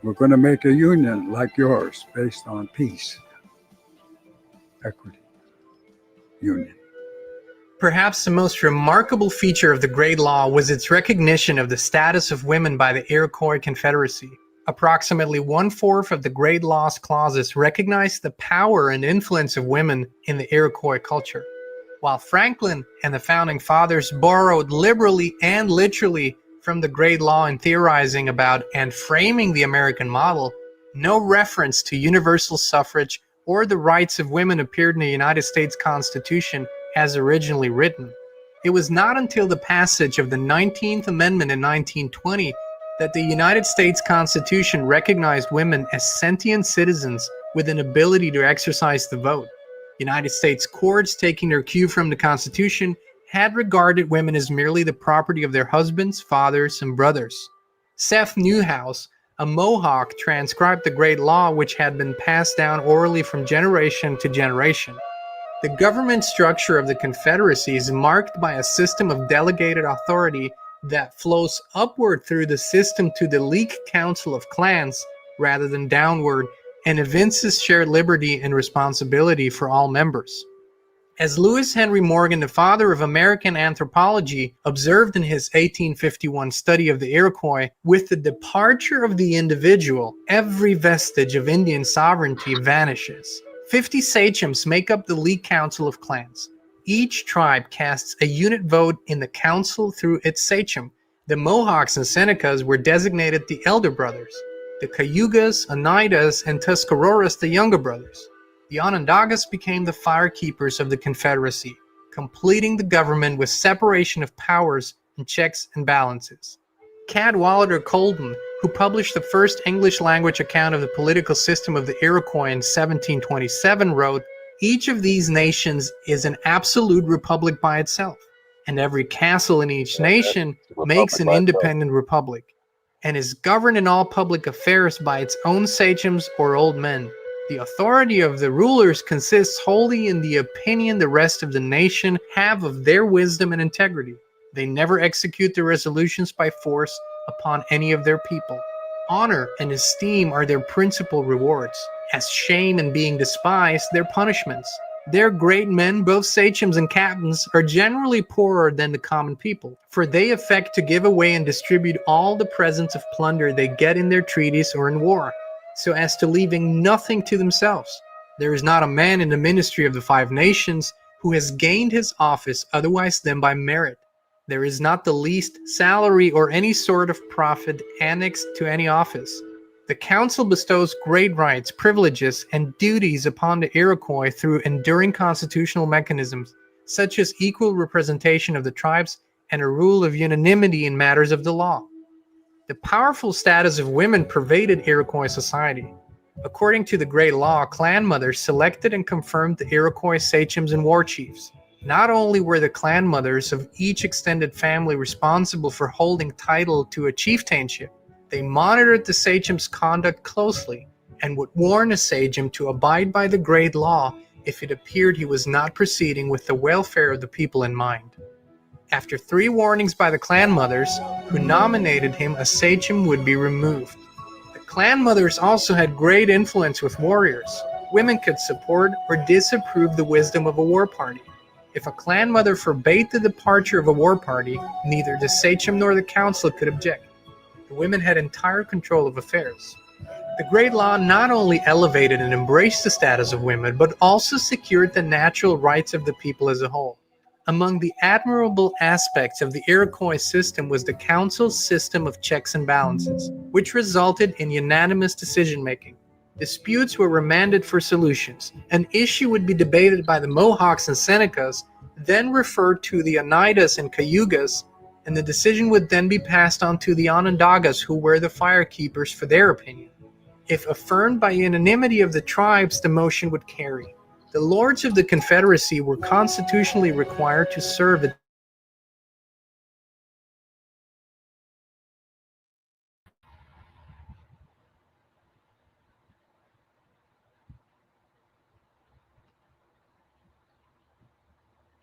We're going to make a union like yours based on peace, equity, union. Perhaps the most remarkable feature of the Great Law was its recognition of the status of women by the Iroquois Confederacy. Approximately 1/4 of the Great Law's clauses recognized the power and influence of women in the Iroquois culture. While Franklin and the Founding Fathers borrowed liberally and literally from the Great Law in theorizing about and framing the American model, no reference to universal suffrage or the rights of women appeared in the United States Constitution as originally written. It was not until the passage of the 19th Amendment in 1920 that the United States Constitution recognized women as sentient citizens with an ability to exercise the vote. United States courts, taking their cue from the Constitution, had regarded women as merely the property of their husbands, fathers, and brothers. Seth Newhouse, a Mohawk, transcribed the Great Law, which had been passed down orally from generation to generation. The government structure of the Confederacy is marked by a system of delegated authority that flows upward through the system to the League Council of Clans rather than downward, and evinces shared liberty and responsibility for all members. As Lewis Henry Morgan, the father of American anthropology, observed in his 1851 study of the Iroquois, with the departure of the individual, every vestige of Indian sovereignty vanishes. 50 sachems make up the League Council of Clans. Each tribe casts a unit vote in the council through its sachem. The Mohawks and Senecas were designated the elder brothers, the Cayugas, Oneidas, and Tuscaroras the younger brothers. The Onondagas became the firekeepers of the Confederacy, completing the government with separation of powers and checks and balances. Cadwallader Colden, who published the first English-language account of the political system of the Iroquois in 1727, wrote, "Each of these nations is an absolute republic by itself, and every castle in each nation makes an independent republic, and is governed in all public affairs by its own sachems or old men. The authority of the rulers consists wholly in the opinion the rest of the nation have of their wisdom and integrity. They never execute their resolutions by force upon any of their people. Honor and esteem are their principal rewards, as shame and being despised their punishments. Their great men, both sachems and captains, are generally poorer than the common people, for they affect to give away and distribute all the presents of plunder they get in their treaties or in war, so as to leaving nothing to themselves. There is not a man in the ministry of the 5 nations who has gained his office otherwise than by merit. There is not the least salary or any sort of profit annexed to any office. The council bestows great rights, privileges, and duties upon the Iroquois through enduring constitutional mechanisms, such as equal representation of the tribes and a rule of unanimity in matters of the law. The powerful status of women pervaded Iroquois society. According to the Great Law, clan mothers selected and confirmed the Iroquois sachems and war chiefs. Not only were the clan mothers of each extended family responsible for holding title to a chieftainship, they monitored the sachem's conduct closely and would warn a sachem to abide by the Great Law if it appeared he was not proceeding with the welfare of the people in mind. After 3 warnings by the clan mothers, who nominated him, a sachem would be removed. The clan mothers also had great influence with warriors. Women could support or disapprove the wisdom of a war party. If a clan mother forbade the departure of a war party, neither the sachem nor the council could object. The women had entire control of affairs. The Great Law not only elevated and embraced the status of women, but also secured the natural rights of the people as a whole. Among the admirable aspects of the Iroquois system was the council's system of checks and balances, which resulted in unanimous decision-making. Disputes were remanded for solutions. An issue would be debated by the Mohawks and Senecas, then referred to the Oneidas and Cayugas, and the decision would then be passed on to the Onondagas, who were the firekeepers, for their opinion. If affirmed by unanimity of the tribes, the motion would carry. The lords of the Confederacy were constitutionally required to serve at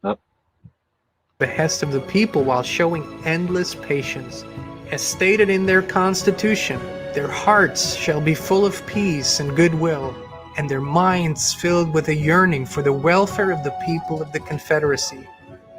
the behest of the people while showing endless patience. As stated in their constitution, their hearts shall be full of peace and goodwill, and their minds filled with a yearning for the welfare of the people of the Confederacy.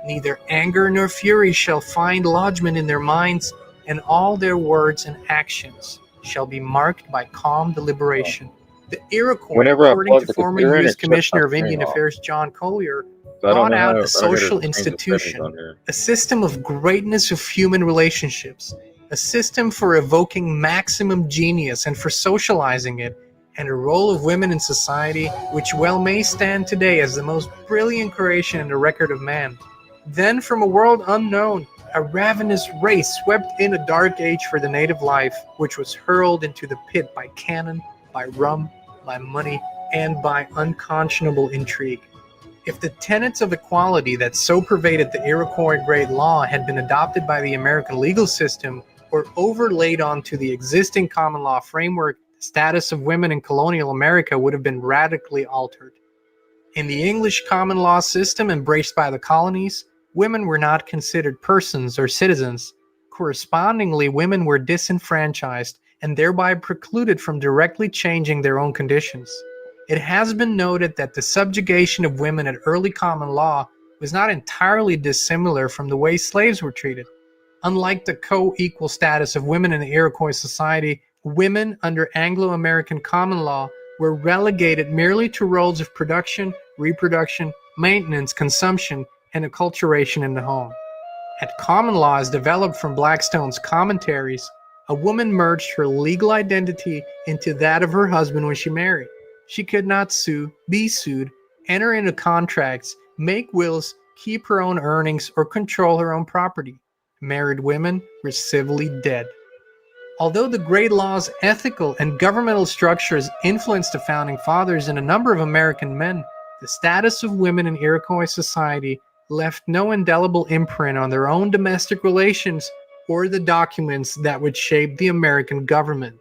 Neither anger nor fury shall find lodgment in their minds, and all their words and actions shall be marked by calm deliberation. The Iroquois, Whenever I according plug to the former computer in, U.S. it shuts Commissioner my of Indian screen off. Affairs John Collier, So I don't brought know out how a I social change the settings institution, on here. a system of greatness of human relationships, a system for evoking maximum genius and for socializing it, and a role of women in society which well may stand today as the most brilliant creation in the record of man. Then from a world unknown, a ravenous race swept in a dark age for the native life, which was hurled into the pit by cannon, by rum, by money, and by unconscionable intrigue. If the tenets of equality that so pervaded the Iroquois Great Law had been adopted by the American legal system or overlaid onto the existing common law framework, the status of women in colonial America would have been radically altered. In the English common law system embraced by the colonies, women were not considered persons or citizens. Correspondingly, women were disenfranchised and thereby precluded from directly changing their own conditions. It has been noted that the subjugation of women at early common law was not entirely dissimilar from the way slaves were treated. Unlike the co-equal status of women in the Iroquois society, women under Anglo-American common law were relegated merely to roles of production, reproduction, maintenance, consumption, and acculturation in the home. At common law as developed from Blackstone's commentaries, a woman merged her legal identity into that of her husband when she married. She could not sue, be sued, enter into contracts, make wills, keep her own earnings, or control her own property. Married women were civilly dead. Although the Great Law's ethical and governmental structures influenced the Founding Fathers and a number of American men, the status of women in Iroquois society left no indelible imprint on their own domestic relations or the documents that would shape the American government.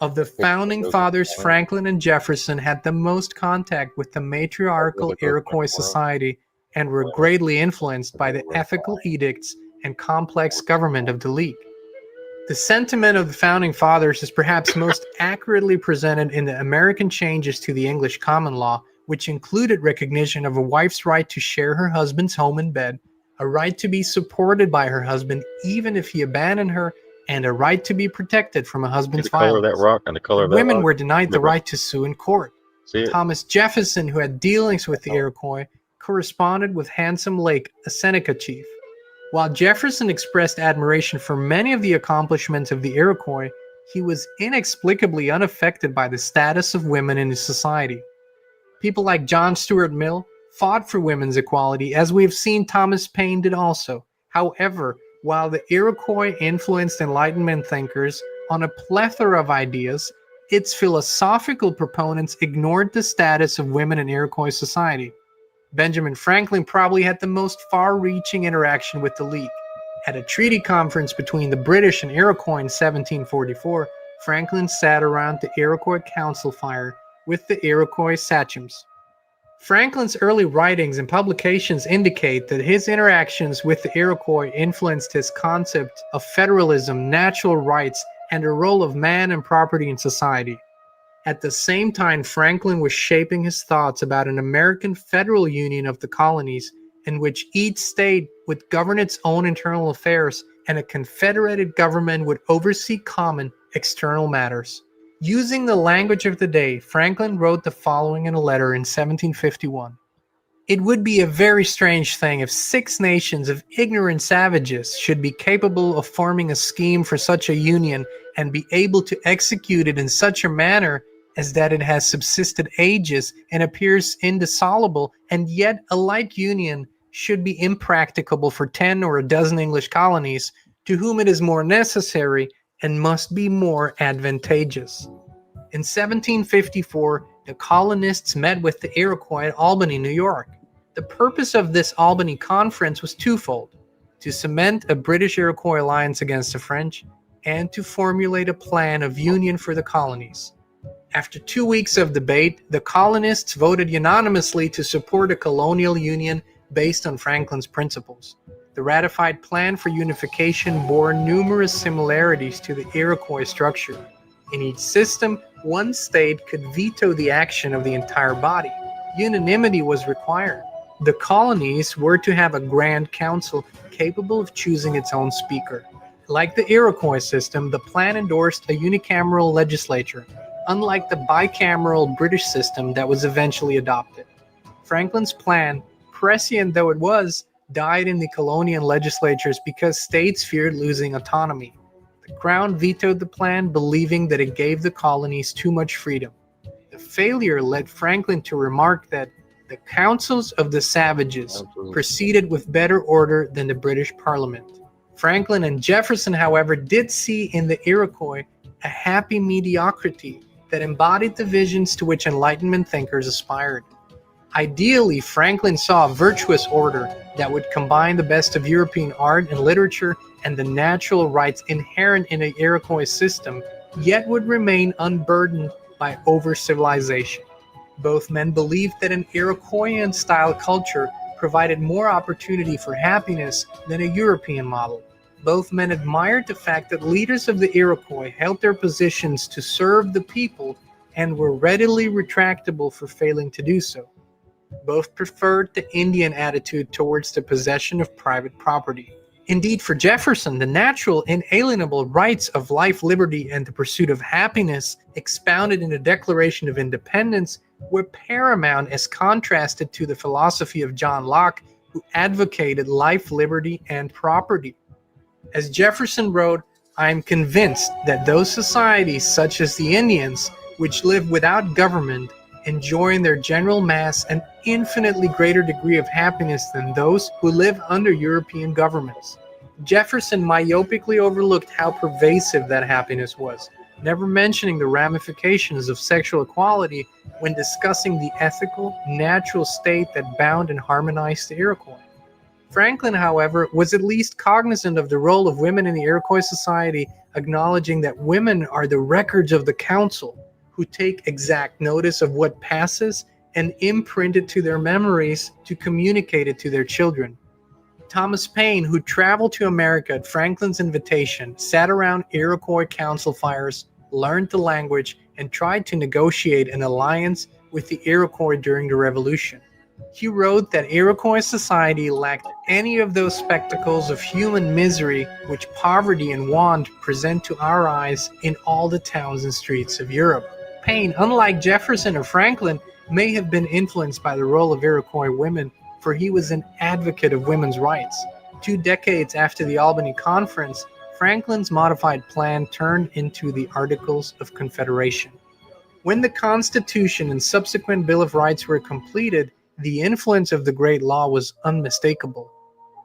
Of the founding fathers, Franklin and Jefferson had the most contact with the matriarchal Iroquois society and were greatly influenced by the ethical edicts and complex government of the League. The sentiment of the founding fathers is perhaps most accurately presented in the American changes to the English common law, which included recognition of a wife's right to share her husband's home and bed, a right to be supported by her husband even if he abandoned her, and a right to be protected from a husband's the color of violence. that rock and the color of that Women rock. were denied the River. right to sue in court. See it? Thomas Jefferson, who had dealings with the Iroquois, corresponded with Handsome Lake, a Seneca chief. While Jefferson expressed admiration for many of the accomplishments of the Iroquois, he was inexplicably unaffected by the status of women in his society. People like John Stuart Mill fought for women's equality, as we have seen Thomas Paine did also. However, while the Iroquois influenced Enlightenment thinkers on a plethora of ideas, its philosophical proponents ignored the status of women in Iroquois society. Benjamin Franklin probably had the most far-reaching interaction with the League. At a treaty conference between the British and Iroquois in 1744, Franklin sat around the Iroquois council fire with the Iroquois sachems. Franklin's early writings and publications indicate that his interactions with the Iroquois influenced his concept of federalism, natural rights, and the role of man and property in society. At the same time, Franklin was shaping his thoughts about an American federal union of the colonies in which each state would govern its own internal affairs and a confederated government would oversee common external matters. Using the language of the day, Franklin wrote the following in a letter in 1751. It would be a very strange thing if 6 nations of ignorant savages should be capable of forming a scheme for such a union and be able to execute it in such a manner as that it has subsisted ages and appears indissoluble, and yet a like union should be impracticable for 10 or a dozen English colonies, to whom it is more necessary and must be more advantageous. In 1754, the colonists met with the Iroquois at Albany, New York. The purpose of this Albany conference was twofold: to cement a British-Iroquois alliance against the French, and to formulate a plan of union for the colonies. After 2 weeks of debate, the colonists voted unanimously to support a colonial union based on Franklin's principles. The ratified plan for unification bore numerous similarities to the Iroquois structure. In each system, one state could veto the action of the entire body. Unanimity was required. The colonies were to have a Grand Council capable of choosing its own speaker. Like the Iroquois system, the plan endorsed a unicameral legislature, unlike the bicameral British system that was eventually adopted. Franklin's plan, prescient though it was, died in the colonial legislatures because states feared losing autonomy. The Crown vetoed the plan, believing that it gave the colonies too much freedom. The failure led Franklin to remark that the councils of the savages proceeded with better order than the British Parliament. Franklin and Jefferson, however, did see in the Iroquois a happy mediocrity that embodied the visions to which Enlightenment thinkers aspired. Ideally, Franklin saw a virtuous order that would combine the best of European art and literature and the natural rights inherent in the Iroquois system, yet would remain unburdened by over-civilization. Both men believed that an Iroquoian-style culture provided more opportunity for happiness than a European model. Both men admired the fact that leaders of the Iroquois held their positions to serve the people and were readily retractable for failing to do so. Both preferred the Indian attitude towards the possession of private property. Indeed, for Jefferson, the natural, inalienable rights of life, liberty, and the pursuit of happiness expounded in the Declaration of Independence were paramount as contrasted to the philosophy of John Locke, who advocated life, liberty, and property. As Jefferson wrote, "I am convinced that those societies such as the Indians, which live without government, enjoy in their general mass an infinitely greater degree of happiness than those who live under European governments." Jefferson myopically overlooked how pervasive that happiness was, never mentioning the ramifications of sexual equality when discussing the ethical, natural state that bound and harmonized the Iroquois. Franklin, however, was at least cognizant of the role of women in the Iroquois society, acknowledging that women are the records of the council, who take exact notice of what passes and imprint it to their memories to communicate it to their children. Thomas Paine, who traveled to America at Franklin's invitation, sat around Iroquois council fires, learned the language, and tried to negotiate an alliance with the Iroquois during the Revolution. He wrote that Iroquois society lacked any of those spectacles of human misery which poverty and want present to our eyes in all the towns and streets of Europe. Paine, unlike Jefferson or Franklin, may have been influenced by the role of Iroquois women, for he was an advocate of women's rights. 2 decades after the Albany Conference, Franklin's modified plan turned into the Articles of Confederation. When the Constitution and subsequent Bill of Rights were completed, the influence of the Great Law was unmistakable.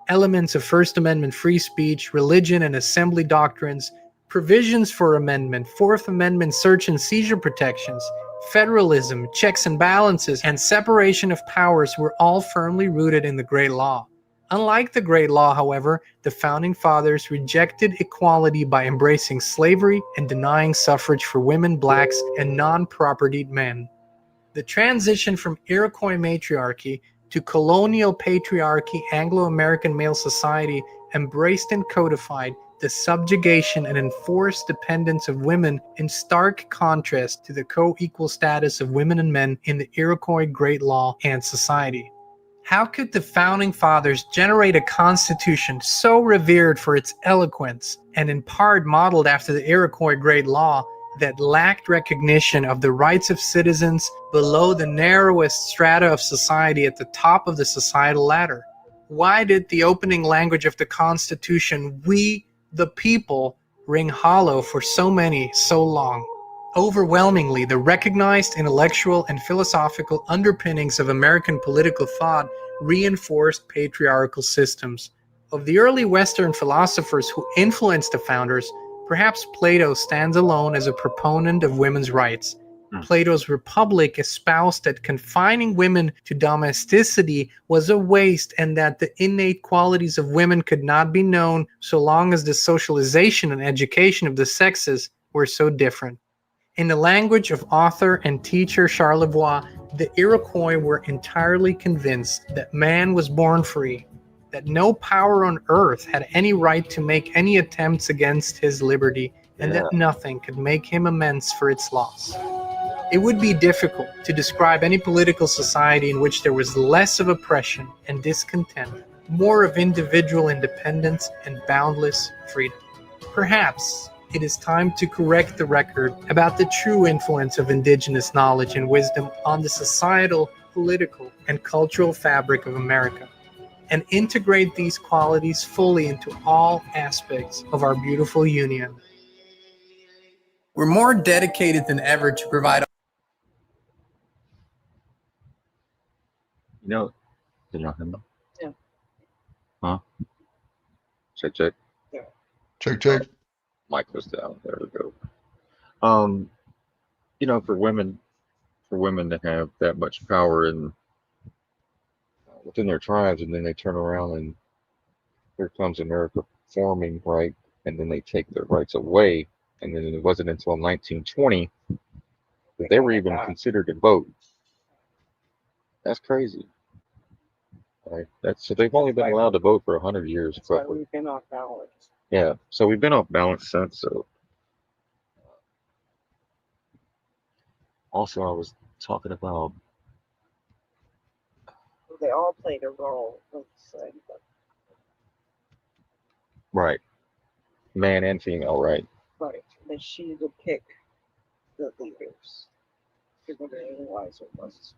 Elements of First Amendment free speech, religion and assembly doctrines, provisions for amendment, Fourth Amendment search and seizure protections, federalism, checks and balances, and separation of powers were all firmly rooted in the Great Law. Unlike the Great Law, however, the Founding Fathers rejected equality by embracing slavery and denying suffrage for women, blacks, and non-propertied men. The transition from Iroquois matriarchy to colonial patriarchy Anglo-American male society embraced and codified the subjugation and enforced dependence of women in stark contrast to the co-equal status of women and men in the Iroquois Great Law and society. How could the Founding Fathers generate a constitution so revered for its eloquence and in part modeled after the Iroquois Great Law that lacked recognition of the rights of citizens below the narrowest strata of society at the top of the societal ladder? Why did the opening language of the Constitution, "We, the people," ring hollow for so many so long? Overwhelmingly, the recognized intellectual and philosophical underpinnings of American political thought reinforced patriarchal systems. Of the early Western philosophers who influenced the founders, perhaps Plato stands alone as a proponent of women's rights. Plato's Republic espoused that confining women to domesticity was a waste and that the innate qualities of women could not be known so long as the socialization and education of the sexes were so different. In the language of author and teacher Charlevoix, the Iroquois were entirely convinced that man was born free, that no power on earth had any right to make any attempts against his liberty, and that nothing could make him amends for its loss. It would be difficult to describe any political society in which there was less of oppression and discontent, more of individual independence and boundless freedom. Perhaps it is time to correct the record about the true influence of indigenous knowledge and wisdom on the societal, political, and cultural fabric of America, and integrate these qualities fully into all aspects of our beautiful union. We're more dedicated than ever to provide. You know, did you know him? Yeah. Huh? Check. Check. Mic was down. There we go. You know, for women to have that much power in within their tribes, and then they turn around and here comes America forming, right? And then they take their rights away, and then it wasn't until 1920 that they were even considered to vote. That's crazy, right? So they've only been allowed to vote for 100 years. That's why we've been off balance. Yeah, so we've been off balance since. So also, I was talking about They all played a role. Let's say. right, man and female, right? Right. That she would pick the leaders. People that are wiser was.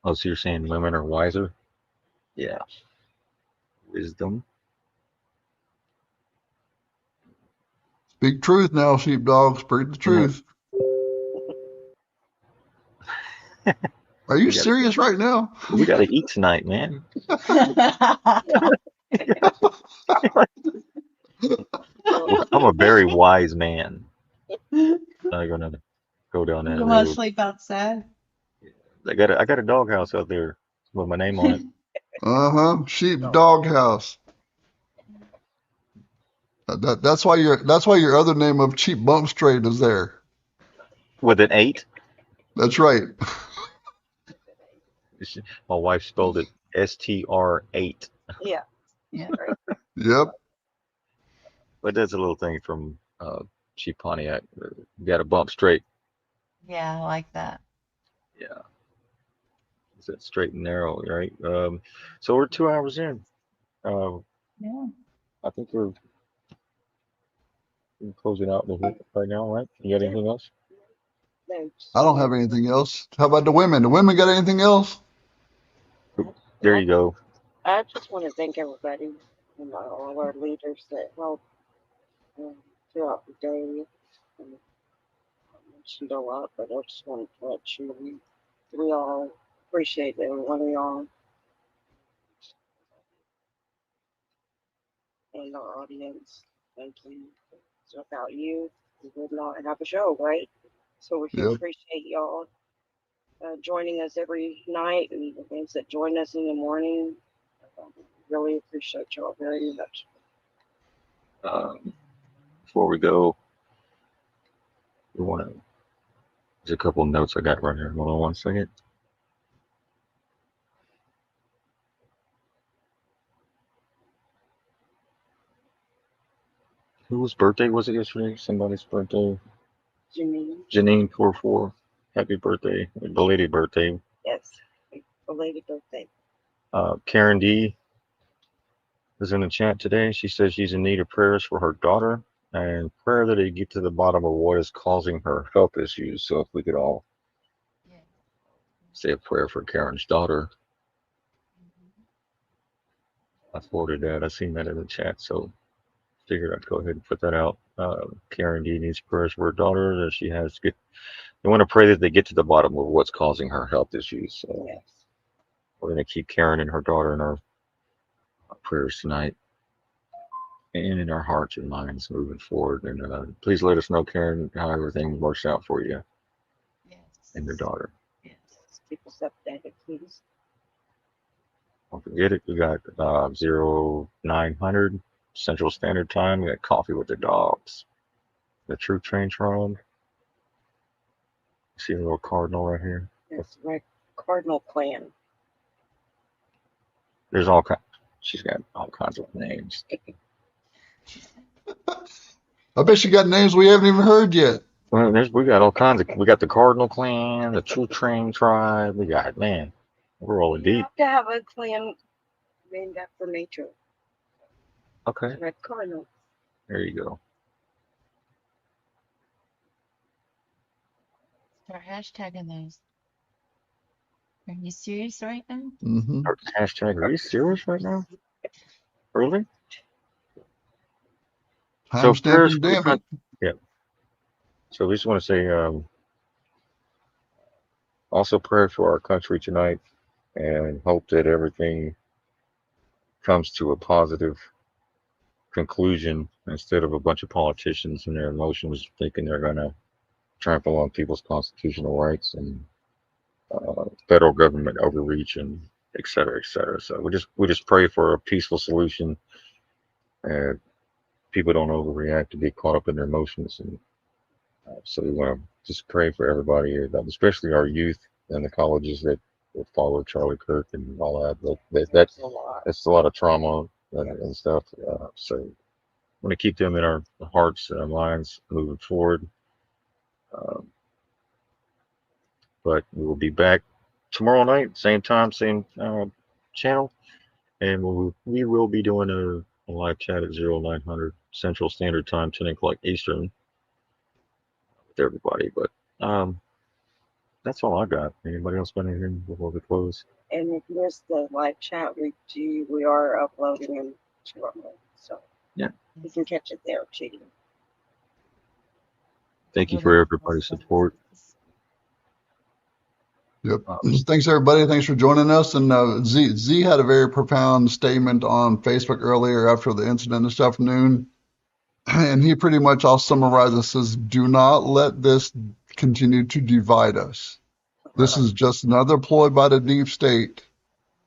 Oh, so you're saying women are wiser? Yeah. Wisdom. Speak truth now, sheepdog. Speak the truth. Are you serious right now? We got to eat tonight, man. I'm a very wise man. I'm gonna go down that You want to road. sleep outside? I got a doghouse out there with my name on it. Sheep doghouse. That's why your other name of Cheap Bump Street is there. With an 8. That's right. My wife spelled it STR8. Yeah. Yeah. Right. Yep. But that's a little thing from Cheap Pontiac. You got to bump straight. Yeah, I like that. Yeah. Is that straight and narrow, right? So we're 2 hours in. Yeah. I think we're closing out right now, right? You got anything else? Thanks. I don't have anything else. How about the women? The women got anything else? There you go. I just want to thank everybody, all our leaders that helped throughout the day. I mentioned a lot, but I just wanted to let you know we all appreciate every one of y'all and our audience. Thank you. So without you, we would not have a show, right? So we Yep. appreciate y'all joining us every night and the things that join us in the morning. Really appreciate y'all very much. Before we go, there's a couple of notes I got right here. Hold on one second. Whose birthday was it yesterday? Somebody's birthday. Janine 44. Happy birthday. Belated birthday. Yes. Belated birthday. Karen D is in the chat today. She says she's in need of prayers for her daughter and prayer that they get to the bottom of what is causing her health issues. So if we could all say a prayer for Karen's daughter. I forwarded that. I seen that in the chat, so figured I'd go ahead and put that out. Karen D needs prayers for her daughter that she has to get. They want to pray that they get to the bottom of what's causing her health issues. So we're going to keep Karen and her daughter in our prayers tonight and in our hearts and minds moving forward. And please let us know, Karen, how everything works out for you and your daughter. Keep us updated, please. Don't forget it. We got 0900 Central Standard Time. We got Coffee with the Dogs. The True Train Tribe. See a little cardinal right here? That's right. Cardinal Clan. There's all kinds. She's got all kinds of names. I bet you got names we haven't even heard yet. Well, we got all kinds of. We got the Cardinal Clan, the True Train Tribe. We got, man, we're rolling deep. To have a clan named after nature. Okay. Red Cardinal. There you go. Start hashtagging those. Are you serious right now? Mm-hmm. Hashtag, are you serious right now? Really? So prayers for the country. Yeah. So we just want to say also prayers for our country tonight and hope that everything comes to a positive conclusion instead of a bunch of politicians and their emotions thinking they're going to trample on people's constitutional rights and federal government overreach and et cetera, et cetera. So we just pray for a peaceful solution and people don't overreact to get caught up in their emotions. And so we want to just pray for everybody, especially our youth and the colleges that follow Charlie Kirk and all that. That's a lot of trauma and stuff. So we want to keep them in our hearts and our minds moving forward. But we will be back tomorrow night, same time, same channel, and we will be doing a live chat at 0900 Central Standard Time, 10 o'clock Eastern, with everybody. But that's all I got. Anybody else got anything before we close? And if you missed the live chat, we are uploading them tomorrow, so yeah, you can catch it there too. Thank you for everybody's support. Yep. Thanks, everybody. Thanks for joining us. And Z had a very profound statement on Facebook earlier after the incident this afternoon. And he pretty much, I'll summarize this as, do not let this continue to divide us. This is just another ploy by the deep state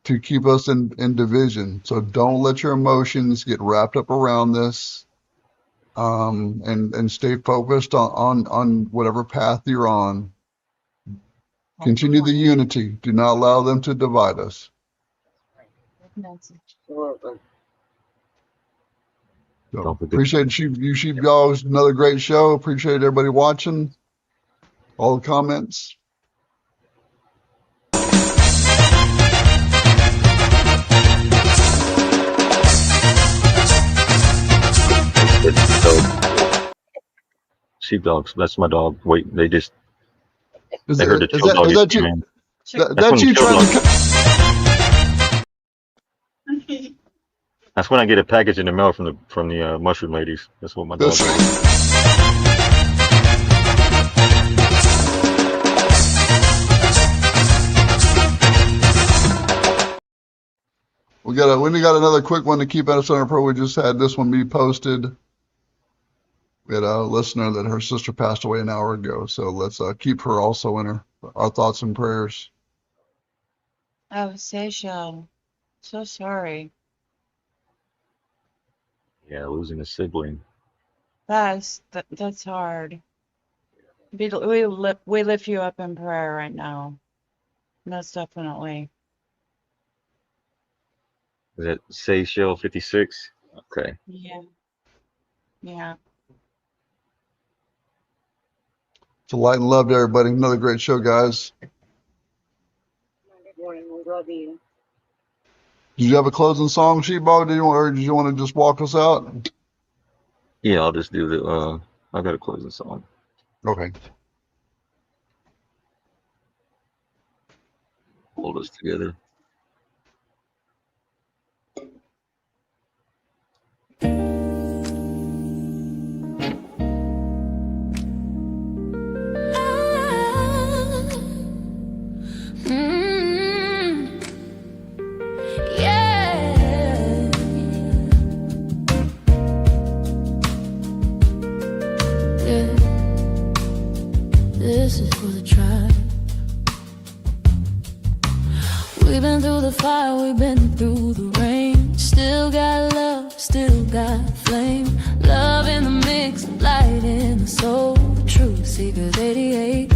to keep us in division. So don't let your emotions get wrapped up around this, and stay focused on whatever path you're on. Continue the unity. Do not allow them to divide us. So, appreciate you y'all. Another great show. Appreciate everybody watching. All the comments. Sheepdogs. That's my dog. Wait, they just. They heard the chill dog. Is that you? That's you trying to. That's when I get a package in the mail from the mushroom ladies. That's what my dog does. We got another quick one to keep us on our pro. We just had this one be posted. We had a listener that her sister passed away an hour ago, so let's keep her also in our thoughts and prayers. Oh, Seychelles. So sorry. Yeah, losing a sibling. That's hard. We lift you up in prayer right now. Most definitely. Is that Seychelles 56? Okay. Yeah. Yeah. So light and love to everybody. Another great show, guys. Good morning. We love you. Did you have a closing song, Sheepdog? Did you want to just walk us out? Yeah, I'll just do the. I got a closing song. Okay. Hold us together. This is for the tribe. We've been through the fire, we've been through the rain. Still got love, still got flame. Love in the mix, light in the soul. True Secret 88.